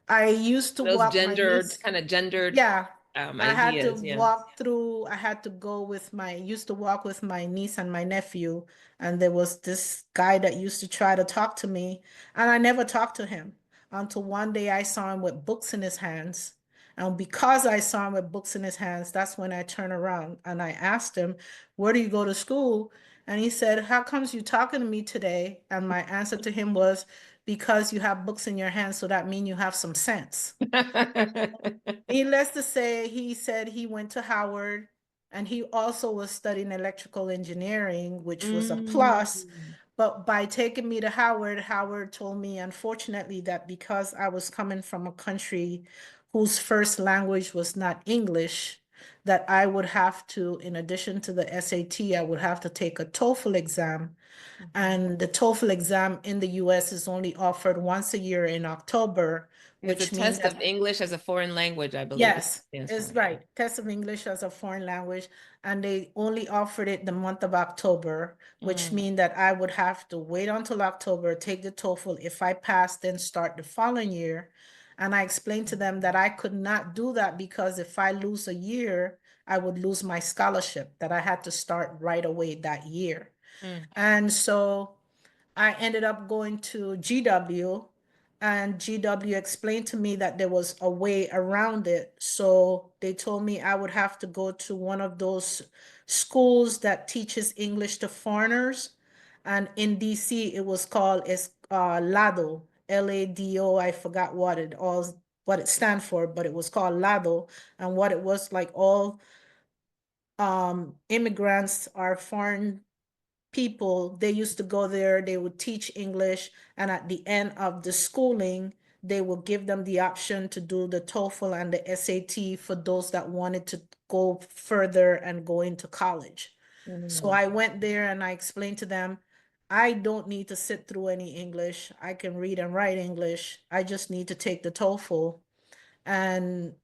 I used to Those walk my gendered, niece. kind of gendered Yeah, I had to ideas. Yeah. walk through, I had to go with used to walk with my niece and my nephew, and there was this guy that used to try to talk to me, and I never talked to him until one day I saw him with books in his hands. And because I saw him with books in his hands, that's when I turned around and I asked him, "Where do you go to school?" And he said, "How comes you talking to me today?" And my answer to him was, "Because you have books in your hands, so that means you have some sense." Needless to say, he said he went to Howard and he also was studying electrical engineering, which was a plus. Mm. But by taking me to Howard, Howard told me, unfortunately, that because I was coming from a country whose first language was not English, that I would have to, in addition to the SAT, I would have to take a TOEFL exam. Mhm. And the TOEFL exam in the US is only offered once a year in October, It's a which means test that of English as a foreign language, I believe it yes, stands it's for. right. Test of English as a foreign language, and they only offered it the month of October, which Mm. means that I would have to wait until October, take the TOEFL. If I pass, then start the following year. And I explained to them that I could not do that because if I lose a year, I would lose my scholarship, that I had to start right away that year. Mm. And so I ended up going to GW, and GW explained to me that there was a way around it. So they told me I would have to go to one of those schools that teaches English to foreigners. And in DC, it was called LADO, LADO. I forgot what it stands for, but it was called LADO. And what it was like, all immigrants are foreign people, they used to go there, they would teach English, and at the end of the schooling, they would give them the option to do the TOEFL and the SAT for those that wanted to go further and go into college. So Mm. I went there and I explained to them, I don't need to sit through any English. I can read and write English. I just need to take the TOEFL. And,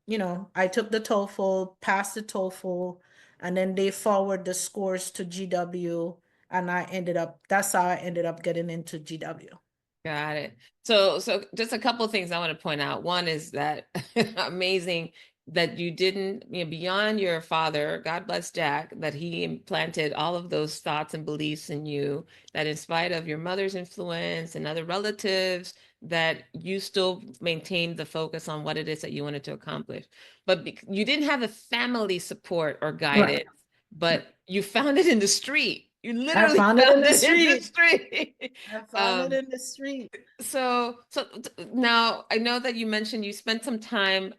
I took the TOEFL, passed the TOEFL, and then they forward the scores to GW. And that's how I ended up getting into GW. Got it. So just a couple of things I want to point out. One is that amazing that you didn't, beyond your father, God bless Jack, that he implanted all of those thoughts and beliefs in you, that in spite of your mother's influence and other relatives, that you still maintained the focus on what it is that you wanted to accomplish. But you didn't have the family support or Right. guidance, but you found it in the street. You I literally found it in found the it in the street. street. I found it Um, in the street. now I know that you mentioned you spent some time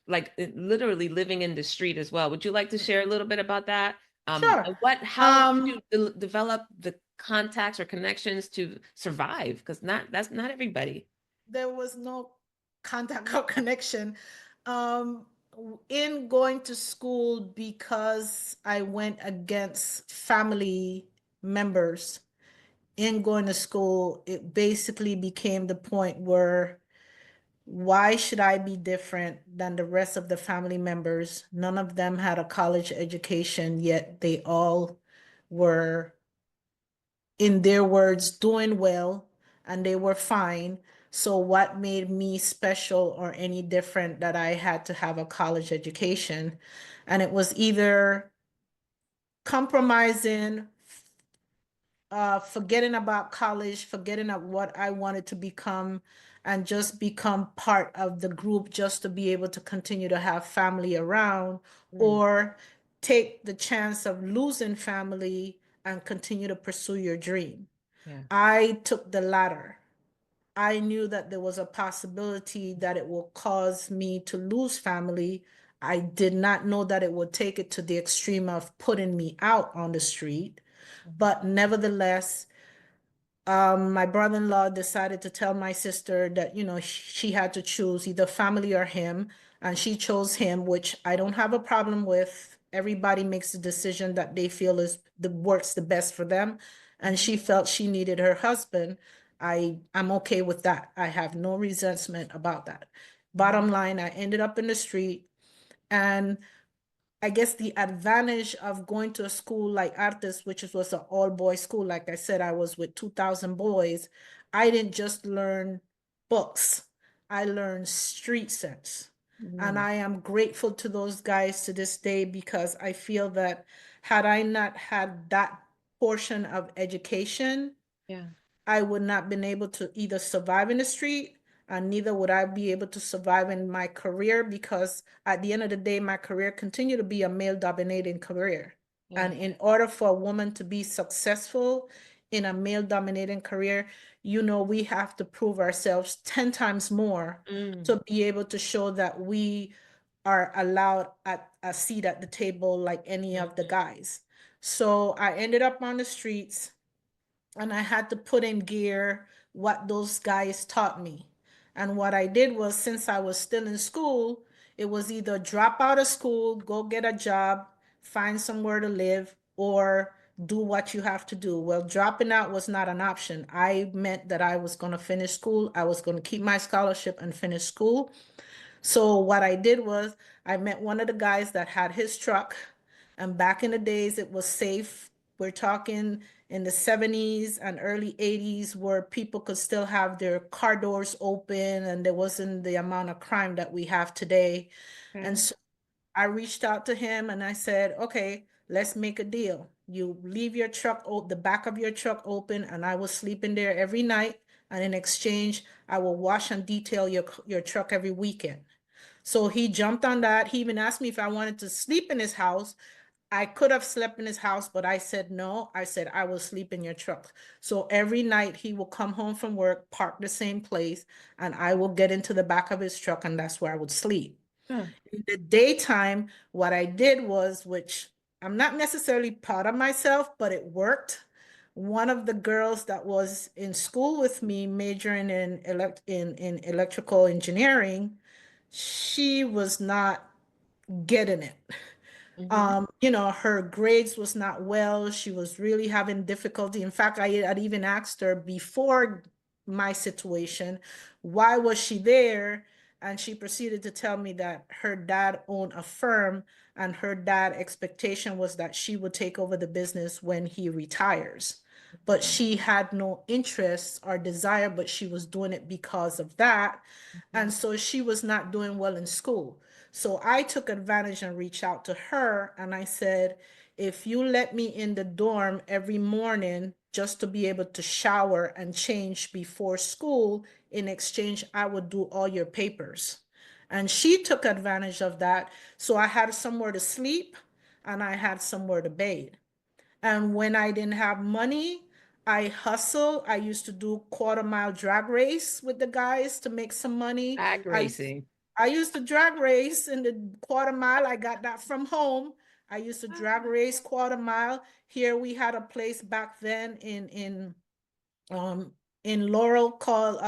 like literally living in the street as well. Would you like to share a little bit about that? Sure. And how did Um, you develop the contacts or connections to survive? Because that's not everybody. there was no contact or connection. Um, in going to school, because I went against family members, in going to school, it basically became the point where why should I be different than the rest of the family members? None of them had a college education, yet they all were, in their words, doing well and they were fine. So what made me special or any different that I had to have a college education? And it was either compromising, forgetting about college, forgetting of what I wanted to become, and just become part of the group just to be able to continue to have family around, Mm. or take the chance of losing family and continue to pursue your dream. Yeah. I took the latter. I knew that there was a possibility that it will cause me to lose family. I did not know that it would take it to the extreme of putting me out on the street. Mhm. But nevertheless, my brother-in-law decided to tell my sister that, she had to choose either family or him, and she chose him, which I don't have a problem with. Everybody makes the decision that they feel is the works the best for them, and Mhm. she felt she needed her husband. I'm okay with that. I have no resentment about that. Mhm. Bottom line, I ended up in the street, and I guess the advantage of going to a school like Artes, which was an all-boys school, like I said, I was with 2,000 boys. I didn't just learn books. I learned street sense. And Mm. I am grateful to those guys to this day, because I feel that had I not had that portion of education, Yeah. I would not been able to either survive in the street, and neither would I be able to survive in my career, because at the end of the day, my career continued to be a male dominated career. Yeah. And in order for a woman to be successful in a male dominated career, we have to prove ourselves 10 times more Mm. to be able to show that we are allowed at a seat at the table like any Mm. of the guys. So I ended up on the streets, and I had to put in gear what those guys taught me. And what I did was, since I was still in school, it was either drop out of school, go get a job, find somewhere to live, or do what you have to do. Well, dropping out was not an option. I meant that I was going to finish school. I was going to keep my scholarship and finish school. So what I did was, I met one of the guys that had his truck, and back in the days it was safe. We're talking in the 70s and early 80s, where people could still have their car doors open and there wasn't the amount of crime that we have today. And Okay. so I reached out to him and I said, okay, let's make a deal. You leave your truck, the back of your truck open, and I will sleep in there every night. And in exchange, I will wash and detail your truck every weekend. So he jumped on that. He even asked me if I wanted to sleep in his house. I could have slept in his house, but I said no. I said I will sleep in your truck. So every night he will come home from work, park the same place, and I will get into the back of his truck, and that's where I would sleep. Huh. In the daytime, what I did was, which I'm not necessarily proud of myself, but it worked. One of the girls that was in school with me, majoring in electrical engineering, she was not getting it. Mhm. Her grades was not well. She was really having difficulty. In fact, I'd even asked her before my situation, why was she there? And she proceeded to tell me that her dad owned a firm, and her dad expectation was that she would take over the business when he retires. But she had no interest or desire, but she was doing it because of that. Mhm. And so she was not doing well in school. So I took advantage and reached out to her, and I said, if you let me in the dorm every morning just to be able to shower and change before school, in exchange, I would do all your papers. And she took advantage of that. So I had somewhere to sleep and I had somewhere to bathe. And when I didn't have money, I hustle. I used to do quarter-mile drag race with the guys to make some money. Bag I racing. I used to drag race in the quarter mile. I got that from home. I used to drag race quarter mile. Here we had a place back then um in Laurel called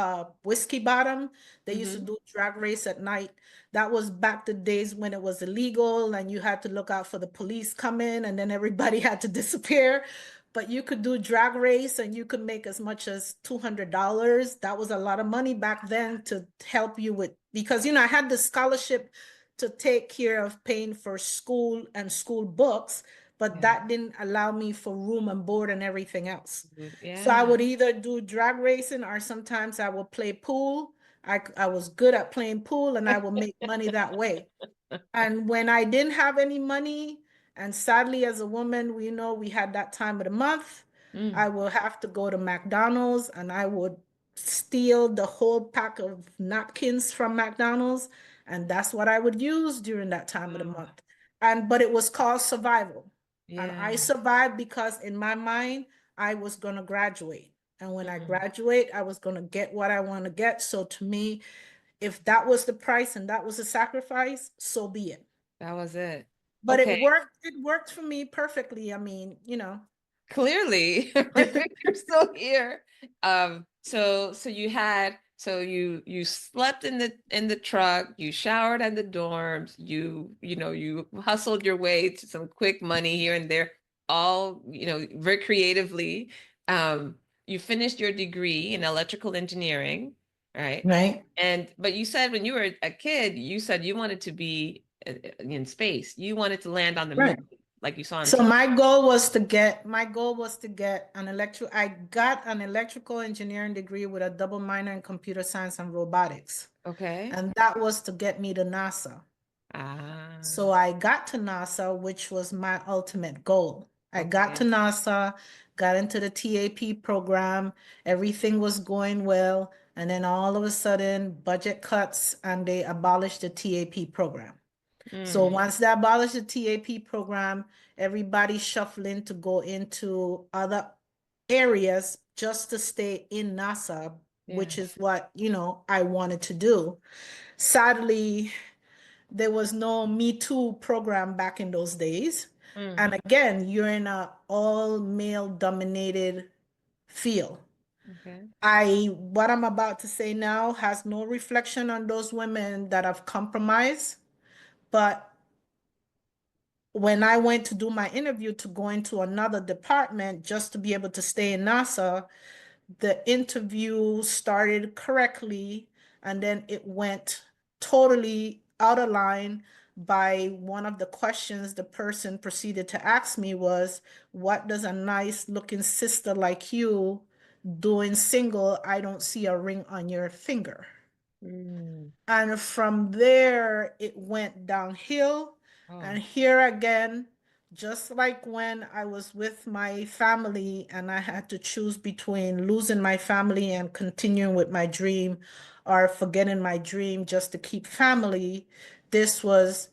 Whiskey Bottom. They used to Mhm. do drag race at night. That was back the days when it was illegal and you had to look out for the police coming and then everybody had to disappear. But you could do drag race and you could make as much as $200. That was a lot of money back then to help you with, because I had the scholarship to take care of paying for school and school books, but Yeah. that didn't allow me for room and board and everything else. So I Yeah. would either do drag racing or sometimes I would play pool. I was good at playing pool and I would make money that way. And when I didn't have any money, and sadly, as a woman, we know we had that time of the month, I Mm. will have to go to McDonald's and I would steal the whole pack of napkins from McDonald's. And that's what I would use during that time of the Wow. month. But it was called survival. And I Yeah. survived because in my mind, I was going to graduate. And when I Mm. graduate, I was going to get what I want to get. So to me, if that was the price and that was a sacrifice, so be it. That was it. But Okay. it worked for me perfectly. I mean, you know. Clearly, you're still here. So you slept in the truck, you showered at the dorms, you hustled your way to some quick money here and there, all, very creatively. You finished your degree in electrical engineering, right? Right. But you said when you were a kid, you said you wanted to be in space. You wanted to land on the moon, Right. like you saw on So TV. my goal was to get I got an electrical engineering degree with a double minor in computer science and robotics. Okay. And that was to get me to NASA. Ah, So I got to NASA, which was my ultimate goal. I got to okay. NASA, got into the TAP program, everything was going well, and then all of a sudden, budget cuts and they abolished the TAP program. So Mm, once they abolished the TAP program, everybody shuffling to go into other areas just to stay in NASA, yeah. which is what, I wanted to do. Sadly, there was no Me Too program back in those days. Mm, And again, you're in a all male dominated field. okay. What I'm about to say now has no reflection on those women that have compromised, but when I went to do my interview to go into another department just to be able to stay in NASA, the interview started correctly and then it went totally out of line by one of the questions the person proceeded to ask me was, what does a nice looking sister like you doing single? I don't see a ring on your finger. Mm, And from there, it went downhill. And oh, here again, just like when I was with my family and I had to choose between losing my family and continuing with my dream or forgetting my dream just to keep family, this was,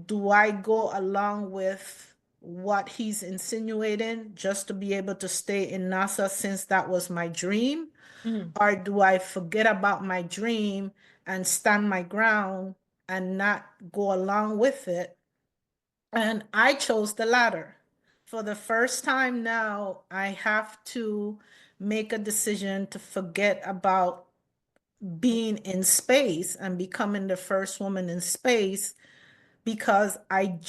do I go along with what he's insinuating just to be able to stay in NASA since that was my dream? mm, Or do I forget about my dream and stand my ground and not go along with it? And I chose the latter. For the first time now, I have to make a decision to forget about being in space and becoming the first woman in space because I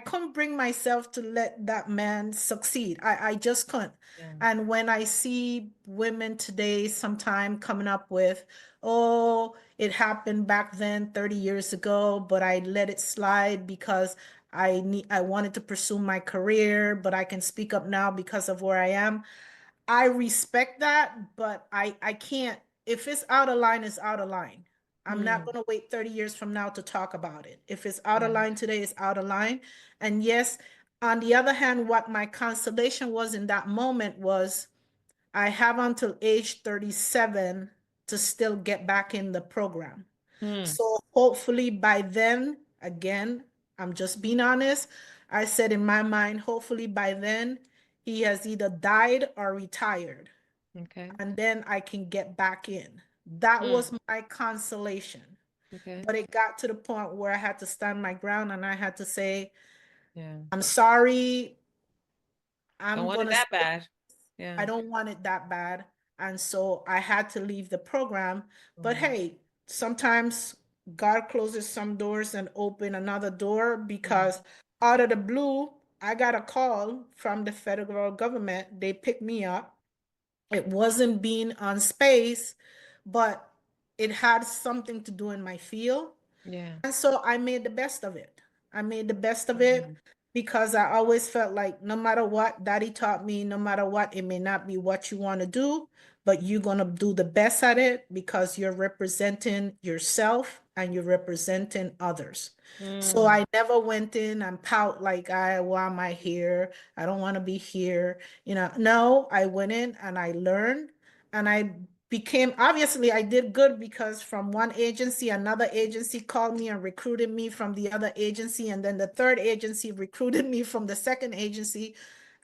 couldn't bring myself to let that man succeed. I just couldn't. yeah. And when I see women today sometime coming up with, oh, it happened back then 30 years ago, but I let it slide because I wanted to pursue my career, but I can speak up now because of where I am. I respect that, but I can't. If it's out of line, it's out of line. I'm not Mm, going to wait 30 years from now to talk about it. If it's out of yeah. line today, it's out of line. And yes, on the other hand, what my consolation was in that moment was I have until age 37 to still get back in the program. Mm, So hopefully by then, again, I'm just being honest. I said in my mind, hopefully by then, he has either died or retired, okay. and then I can get back in. That Mm, was my consolation. okay. But it got to the point where I had to stand my ground and I had to say, Yeah. I'm sorry, Don't I'm want going it to that bad. I Yeah. don't want it that bad. And so I had to leave the program. But Mm, hey, sometimes God closes some doors and open another door mm, because out of the blue, I got a call from the federal government. They picked me up. It wasn't being on space, but it had something to do in my field. yeah. And so I made the best of it. I made the best of it. Mm, because I always felt like no matter what daddy taught me, no matter what, it may not be what you want to do, but you're going to do the best at it because you're representing yourself and you're representing others. So Mm, I never went in and pout like, why am I here? I don't want to be here. No, I went in and I learned and I became, obviously I did good because from one agency, another agency called me and recruited me from the other agency. And then the third agency recruited me from the second agency.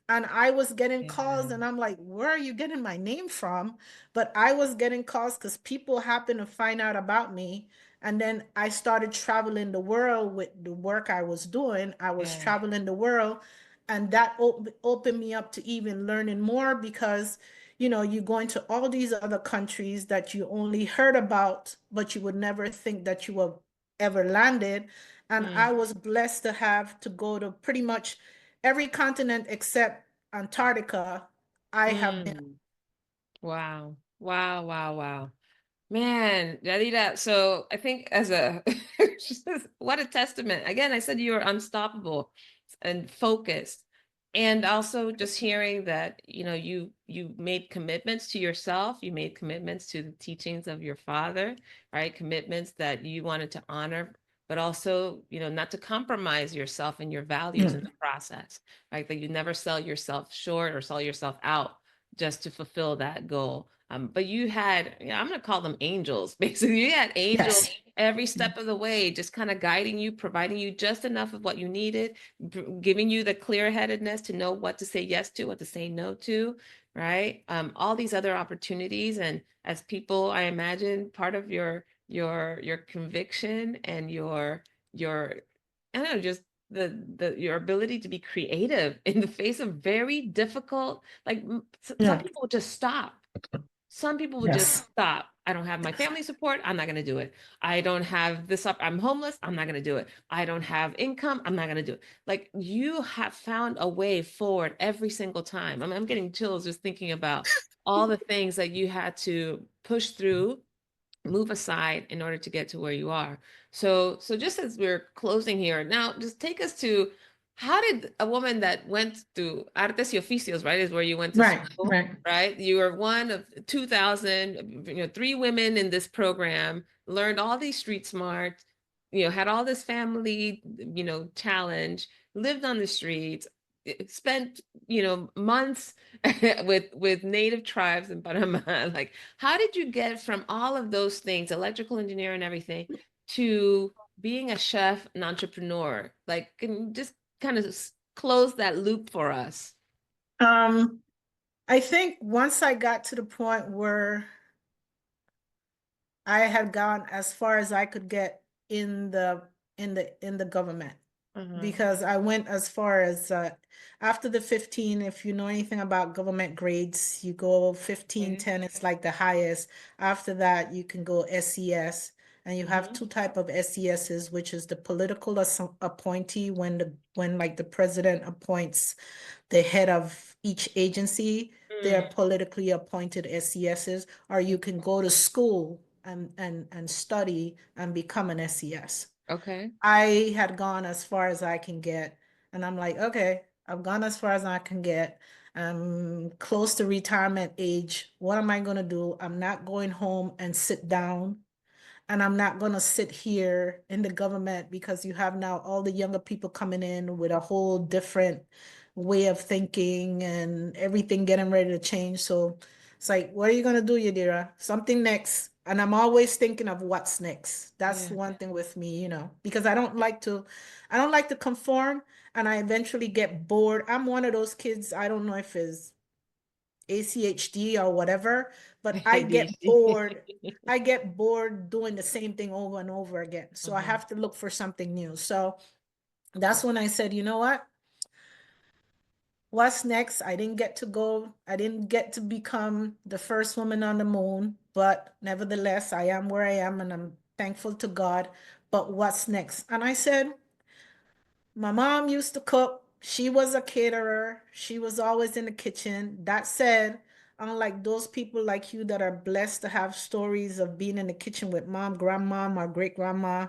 And I was getting calls yeah. and I'm like, where are you getting my name from? But I was getting calls because people happened to find out about me. And then I started traveling the world with the work I was doing. I was Yeah. traveling the world, and that opened me up to even learning more because, you're going to all these other countries that you only heard about, but you would never think that you have ever landed. And Mm, I was blessed to have to go to pretty much every continent except Antarctica. I have been. mm. Wow. Wow. Wow. Wow. Man, Yadira, so I think as a what a testament. Again, I said you were unstoppable and focused. And also just hearing that, you made commitments to yourself, you made commitments to the teachings of your father, right? Commitments that you wanted to honor, but also, not to compromise yourself and your values in Mm. the process, right? That you never sell yourself short or sell yourself out just to fulfill that goal. But you had, I'm going to call them angels. Basically, you had angels Yes. every step of the way, just kind of guiding you, providing you just enough of what you needed, giving you the clear-headedness to know what to say yes to, what to say no to, right? All these other opportunities, and as people, I imagine part of your conviction and your I don't know, just the your ability to be creative in the face of very difficult, like some Yeah. people would just stop. Some people would just Yes. stop. I don't have my family support. I'm not going to do it. I don't have this up. I'm homeless. I'm not going to do it. I don't have income. I'm not going to do it. Like, you have found a way forward every single time. I'm getting chills just thinking about all the things that you had to push through, move aside in order to get to where you are. So just as we're closing here, now just take us to, how did a woman that went through artes y oficios, right, is where you went to Right. school, Right. right? You were one of 2,000, three women in this program, learned all these street smarts, had all this family, challenge, lived on the streets, spent, months with native tribes in Panama. Like, how did you get from all of those things, electrical engineer and everything, to being a chef, an entrepreneur? Like, can you just kind of close that loop for us? Um, I think once I got to the point where I had gone as far as I could get in the government, Uh-huh. because I went as far as after the 15. If you know anything about government grades, you go 15, Okay. 10, it's like the highest. After that, you can go SES, and you have Mm-hmm. two type of SESs, which is the political appointee, when like the president appoints the head of each agency. They are Mm. politically appointed SESs, or you can go to school and study and become an SES. Okay. I had gone as far as I can get, and I'm like, okay, I've gone as far as I can get. I'm close to retirement age. What am I going to do? I'm not going home and sit down, and I'm not going to sit here in the government, because you have now all the younger people coming in with a whole different way of thinking and everything getting ready to change. So it's like, what are you going to do, Yadira? Something next. And I'm always thinking of what's next. That's Yeah. one thing with me, because I don't like to conform, and I eventually get bored. I'm one of those kids, I don't know if it's ACHD or whatever, but I get bored. I get bored doing the same thing over and over again. So I Uh-huh. have to look for something new. So that's when I said, you know what? What's next? I didn't get to become the first woman on the moon, but nevertheless, I am where I am, and I'm thankful to God. But what's next? And I said, my mom used to cook. She was a caterer. She was always in the kitchen. That said, unlike those people like you that are blessed to have stories of being in the kitchen with mom, grandma, or great grandma,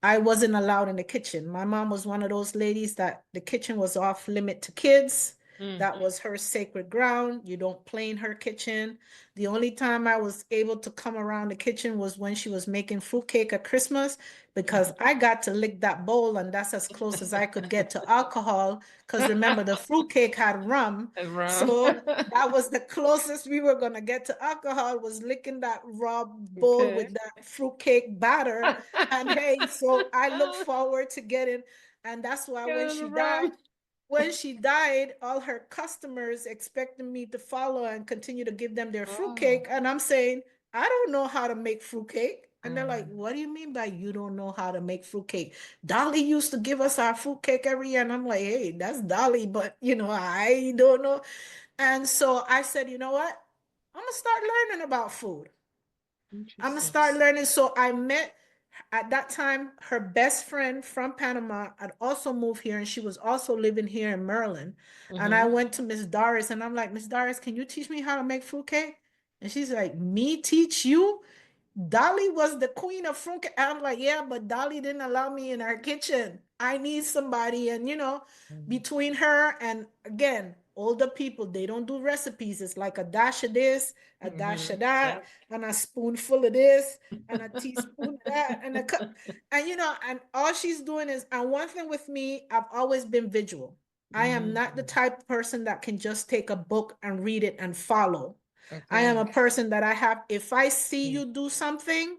I wasn't allowed in the kitchen. My mom was one of those ladies that the kitchen was off limit to kids. That was her sacred ground. You don't play in her kitchen. The only time I was able to come around the kitchen was when she was making fruitcake at Christmas, because I got to lick that bowl, and that's as close as I could get to alcohol. Because remember, the fruitcake had rum. Rum. So that was the closest we were going to get to alcohol, was licking that raw bowl Okay. with that fruitcake batter. And hey, so I look forward to getting, and that's why Get when she died, all her customers expected me to follow and continue to give them their Oh. fruitcake. And I'm saying, I don't know how to make fruitcake. And they're like, Mm. what do you mean by you don't know how to make fruitcake? Dolly used to give us our fruitcake every year. And I'm like, hey, that's Dolly, but I don't know. And so I said, you know what? I'm gonna start learning about food. I'm gonna Interesting. start learning. So I met at that time her best friend from Panama had also moved here, and she was also living here in Maryland. And I went to Miss Doris, and I'm like, Miss Doris, can you teach me how to make fruitcake? And she's like, me teach you? Dolly was the queen of fruitcake. I'm like, yeah, but Dolly didn't allow me in her kitchen. I need somebody. And Mm. between her and, again, older people, they don't do recipes. It's like a dash of this, a dash of that, Yep. and a spoonful of this, and a teaspoon of that, and a cup. And and all she's doing is, and one thing with me, I've always been visual. I am not the type of person that can just take a book and read it and follow. I am Okay. a person that if I see Yeah. you do something,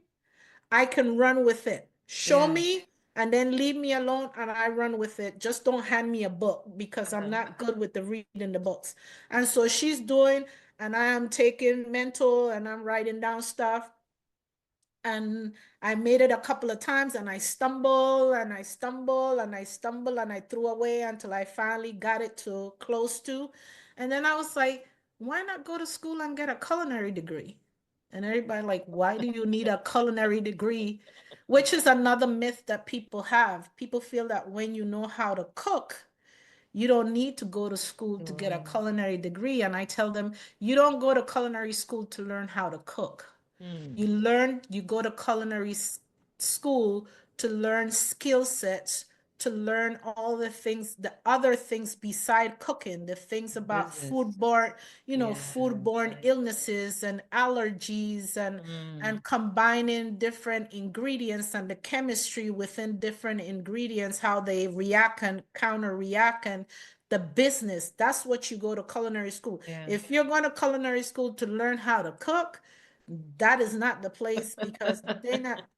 I can run with it. Show Yeah. me and then leave me alone, and I run with it. Just don't hand me a book, because I'm not good with the reading the books. And so she's doing, and I am taking mental, and I'm writing down stuff. And I made it a couple of times, and I stumble and I stumble and I stumble and I threw away until I finally got it to close to. And then I was like, why not go to school and get a culinary degree? And everybody like, why do you need a culinary degree? Which is another myth that people have. People feel that when you know how to cook, you don't need to go to school to get a Right. culinary degree. And I tell them, you don't go to culinary school to learn how to cook. Mm. You go to culinary school to learn skill sets, to learn all the things, the other things beside cooking, the things about Business. Yeah. foodborne illnesses and allergies, and combining different ingredients and the chemistry within different ingredients, how they react and counter react, and the business. That's what you go to culinary school. Yeah. If you're going to culinary school to learn how to cook, that is not the place, because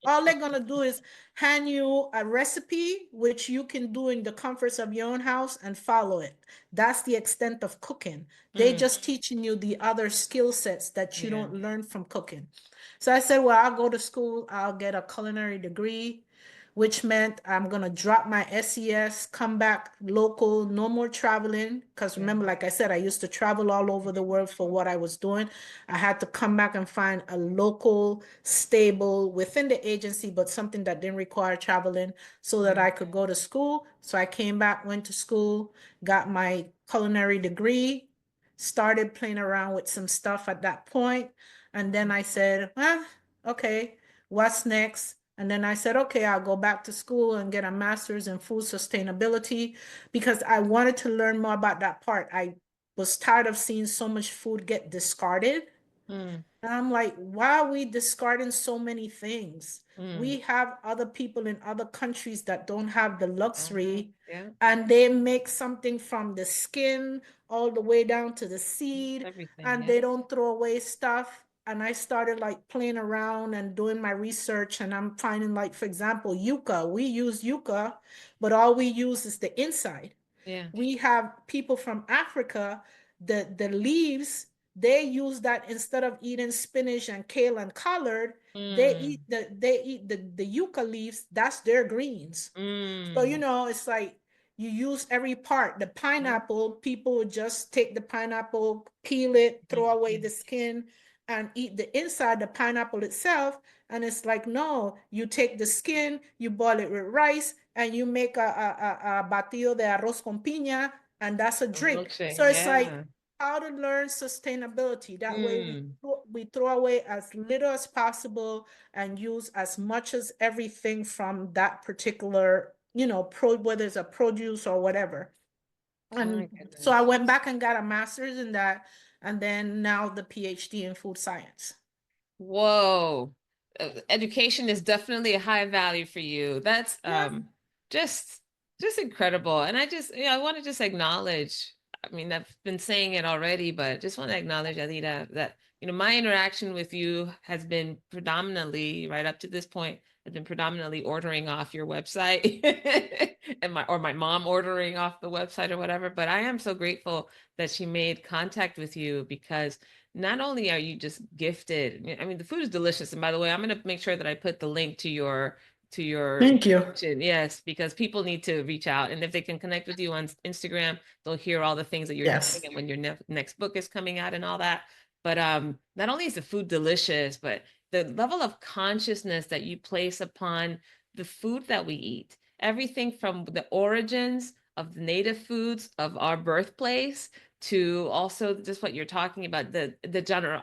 all they're gonna do is hand you a recipe which you can do in the comforts of your own house and follow it. That's the extent of cooking. They just teaching you the other skill sets that you Yeah. don't learn from cooking. So I said, well, I'll go to school, I'll get a culinary degree, which meant I'm gonna drop my SES, come back local, no more traveling. Because Yeah. remember, like I said, I used to travel all over the world for what I was doing. I had to come back and find a local, stable within the agency, but something that didn't require traveling, so that Yeah. I could go to school. So I came back, went to school, got my culinary degree, started playing around with some stuff at that point. And then I said, okay, what's next? And then I said, okay, I'll go back to school and get a master's in food sustainability, because I wanted to learn more about that part. I was tired of seeing so much food get discarded. Mm. And I'm like, why are we discarding so many things? Mm. We have other people in other countries that don't have the luxury, Yeah. and they make something from the skin all the way down to the seed, Everything. and Yeah. they don't throw away stuff. And I started like playing around and doing my research, and I'm finding, like, for example, yucca. We use yucca, but all we use is the inside. Yeah. We have people from Africa, the leaves, they use that instead of eating spinach and kale and collard, they eat the yucca leaves. That's their greens. So it's like you use every part. The Yeah. pineapple, people would just take the pineapple, peel it, throw away the skin, and eat the inside, the pineapple itself. And it's like, no, you take the skin, you boil it with rice, and you make a batido de arroz con piña, and that's a A drink. milkshake. So it's like, Yeah. how to learn sustainability. That way Mm, we throw away as little as possible and use as much as everything from that particular, whether it's a produce or whatever. my And so I goodness. went back and got a master's in that, and then now the PhD in food science. Whoa. Education is definitely a high value for you. That's Yeah. just just incredible. And I want to just acknowledge, I mean, I've been saying it already, but just want to acknowledge, Adira, that my interaction with you has been predominantly, right up to this point, has been predominantly ordering off your website and my mom ordering off the website or whatever. But I am so grateful that she made contact with you, because not only are you just gifted, I mean, the food is delicious. And by the way, I'm going to make sure that I put the link to your Thank you. kitchen. Yes, because people need to reach out. And if they can connect with you on Instagram, they'll hear all the things that you're doing Yes. and when your next book is coming out and all that. But not only is the food delicious, but the level of consciousness that you place upon the food that we eat, everything from the origins of the native foods of our birthplace to also just what you're talking about,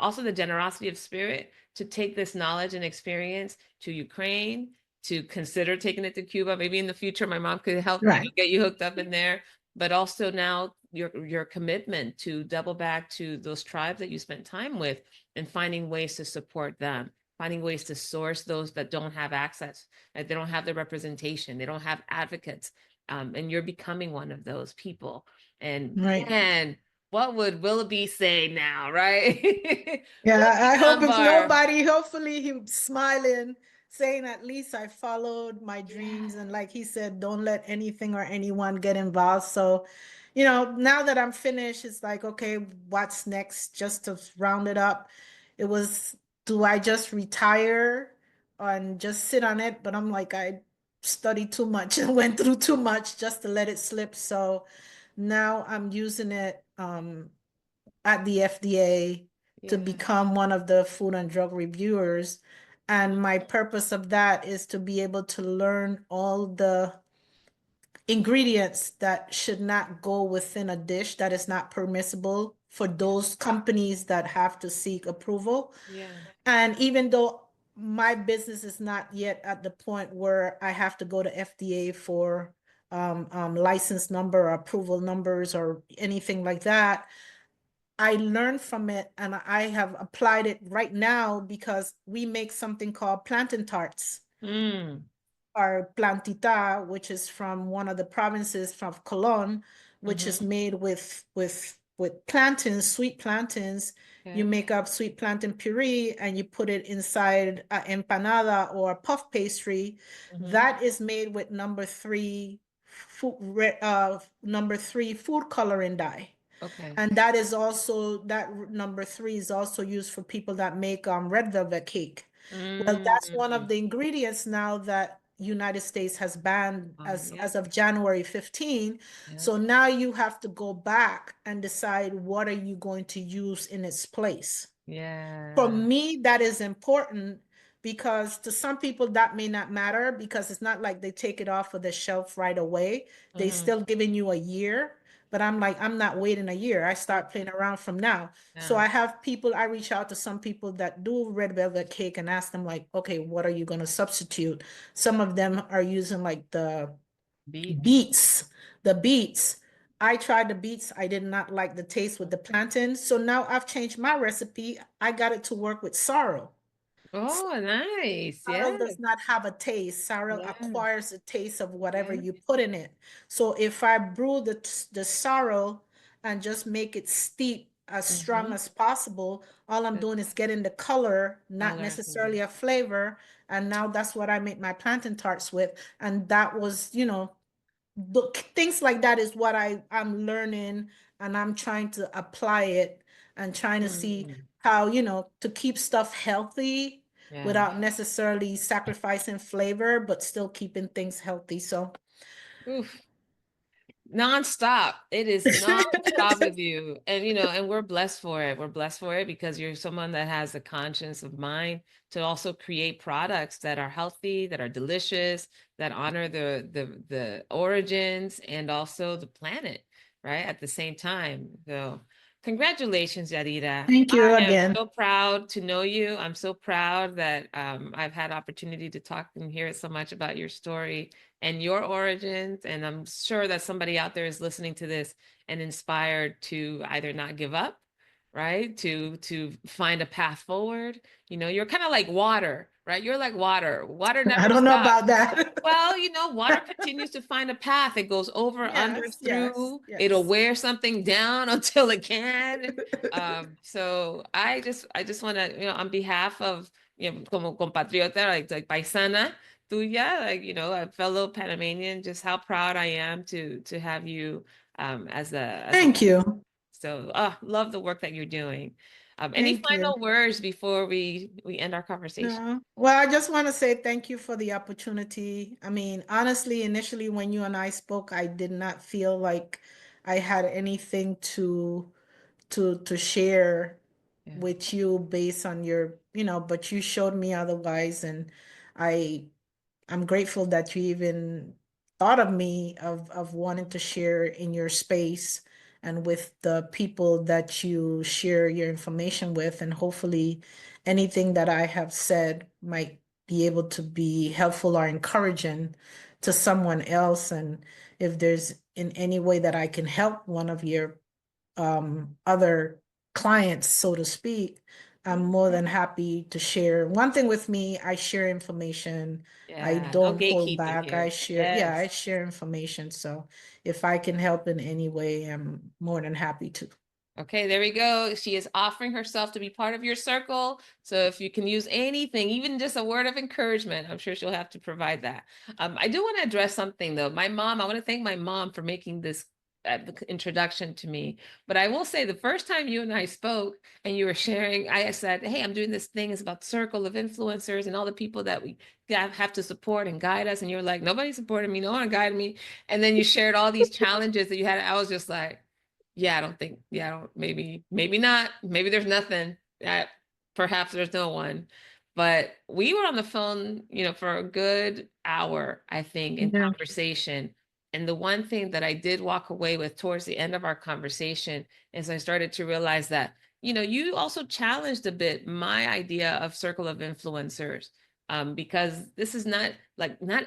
also the generosity of spirit to take this knowledge and experience to Ukraine, to consider taking it to Cuba. Maybe in the future my mom could help, Right. get you hooked up in there. But also now your commitment to double back to those tribes that you spent time with and finding ways to support them, finding ways to source those that don't have access, that they don't have the representation, they don't have advocates. And you're becoming one of those people. And Right. man, what would Willoughby say now, right? Yeah, Willoughby I hope if Dunbar. nobody, hopefully he's smiling, saying at least I followed my dreams. And like he said, don't let anything or anyone get involved. So, now that I'm finished, it's like, okay, what's next? Just to round it up, it was, do I just retire and just sit on it? But I'm like, I studied too much and went through too much just to let it slip. So now I'm using it. At the FDA to Yeah. become one of the food and drug reviewers. And my Mm, purpose of that is to be able to learn all the ingredients that should not go within a dish, that is not permissible for yeah. those companies that have to seek approval. Yeah. And even though my business is not yet at the point where I have to go to FDA for license number or approval numbers or anything like that, I learned from it and I have applied it right now because we make something called plantain tarts Mm, or plantita, which is from one of the provinces from Cologne, which is mm-hmm. made with plantains, sweet plantains. You Okay. make up sweet plantain puree and you put it inside an empanada or a puff pastry. Mm-hmm. That is made with number three food coloring dye. Okay. And that is also, that number three is also used for people that make red velvet cake. Well, that's one of Mm. the ingredients now that United States has banned Yeah. as of January 15. Yeah. So now you have to go back and decide what are you going to use in its place. For Yeah. me, that is important because to some people that may not matter because it's not like they take it off of the shelf right away. They Mm-hmm. still giving you a year. But I'm like, I'm not waiting a year. I start playing around from now. So Yeah. I have people, I reach out to some people that do red velvet cake and ask them like, okay, what are you going to substitute? Some of them are using like the Beets. beets, the beets. I tried the beets. I did not like the taste with the plantain. So now I've changed my recipe. I got it to work with sorrel. Oh, nice. Sorrel Yeah. does not have a taste. Sorrel Yeah. acquires the taste of whatever Yeah. you put in it. So if I brew the sorrel and just make it steep as strong Mm-hmm. as possible, all I'm The doing is getting the color, not color. Yeah. necessarily a flavor. And now that's what I make my plantain tarts with. And that was, things like that is what I'm learning and I'm trying to apply it and trying to see Mm. how, to keep stuff healthy Yeah. without necessarily sacrificing flavor, but still keeping things healthy. So Oof. Nonstop. It is nonstop with you. And and we're blessed for it. We're blessed for it because you're someone that has a conscience of mind to also create products that are healthy, that are delicious, that honor the origins and also the planet, right? At the same time. So Congratulations, Yadira. Thank you I am again. so proud to know you. I'm so proud that I've had opportunity to talk and hear so much about your story and your origins. And I'm sure that somebody out there is listening to this and inspired to either not give up, right? To find a path forward. You're kind of like water, right? You're like water. Water never I don't know stops. about that. Well, water continues to find a path. It goes over, under, Yes, yes, through. It'll yes. wear something down until it can. So I just want to, on behalf of, como compatriota, like paisana tuya, like, a fellow Panamanian, just how proud I am to have you as a Thank you. so love the work that you're doing. Any Thank you. final words before we end our conversation? No. Well, I just want to say thank you for the opportunity. I mean, honestly, initially when you and I spoke, I did not feel like I had anything to share Yeah. with you based on your, but you showed me otherwise, and I I'm grateful that you even thought of me of wanting to share in your space and with the people that you share your information with. And hopefully anything that I have said might be able to be helpful or encouraging to someone else. And if there's in any way that I can help one of your other clients, so to speak, I'm more than happy to share. One thing with me, I share information. I Yeah, no don't hold gatekeeping back. I here. share, yeah, I Yes. share information. So if I can help in any way, I'm more than happy to. Okay, there we go. She is offering herself to be part of your circle. So if you can use anything, even just a word of encouragement, I'm sure she'll have to provide that. I do want to address something though. My mom, I want to thank my mom for making this introduction to me. But I will say the first time you and I spoke and you were sharing, I said, hey, I'm doing this thing. It's about circle of influencers and all the people that we have to support and guide us. And you're like, nobody supported me. No one guided me. And then you shared all these challenges that you had. I was just like, yeah, I don't think, yeah, I don't, maybe not. Maybe there's nothing. Perhaps there's no one. But we were on the phone, for a good hour, I think, in Yeah. conversation. And the one thing that I did walk away with towards the end of our conversation is I started to realize that, you also challenged a bit my idea of circle of influencers. Because this is not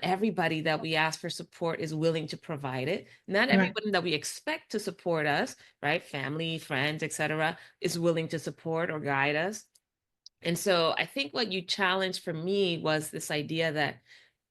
everybody that we ask for support is willing to provide it. Not Right. everybody that we expect to support us, right? Family, friends, etc., is willing to support or guide us. And so I think what you challenged for me was this idea that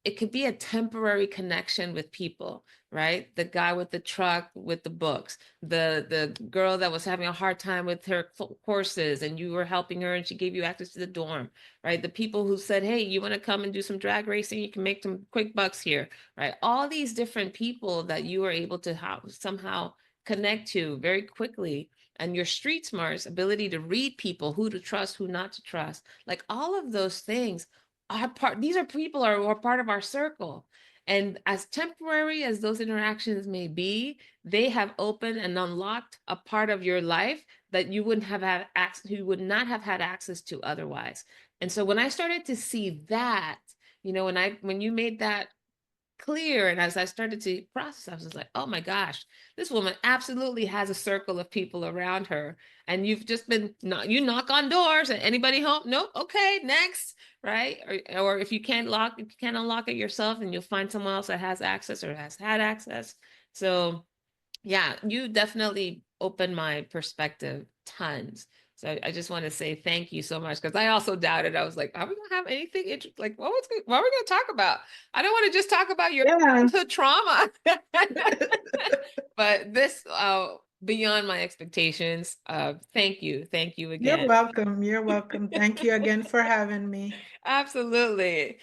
it could be a temporary connection with people, right? The guy with the truck with the books, the girl that was having a hard time with her courses and you were helping her and she gave you access to the dorm, right? The people who said, hey, you want to come and do some drag racing? You can make some quick bucks here, right? All these different people that you were able to somehow connect to very quickly, and your street smarts, ability to read people, who to trust, who not to trust, like all of those things these are people who are part of our circle. And as temporary as those interactions may be, they have opened and unlocked a part of your life that you wouldn't have had access, you would not have had access to otherwise. And so when I started to see that, when you made that clear, and as I started to process, I was just like, oh my gosh, this woman absolutely has a circle of people around her. And you've just been, you knock on doors and anybody home? Nope. Okay, next, right? Or if you can't unlock it yourself, and you'll find someone else that has access or has had access. So yeah, you definitely opened my perspective tons. So I just want to say thank you so much, because I also doubted. I was like, are we gonna have anything like what are we gonna talk about? I don't want to just talk about your Yeah. childhood trauma. But this beyond my expectations. Thank you. Thank you You're again. welcome. You're welcome. Thank you again for having me. Absolutely.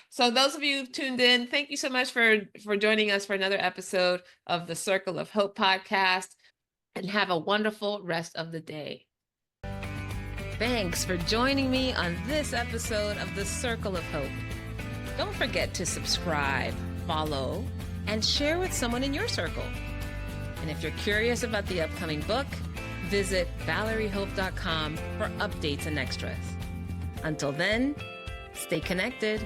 So those of you who've tuned in, thank you so much for joining us for another episode of the Circle of Hope podcast, and have a wonderful rest of the day. Thanks for joining me on this episode of the Circle of Hope. Don't forget to subscribe, follow, and share with someone in your circle. And if you're curious about the upcoming book, visit valeriehope.com for updates and extras. Until then, stay connected.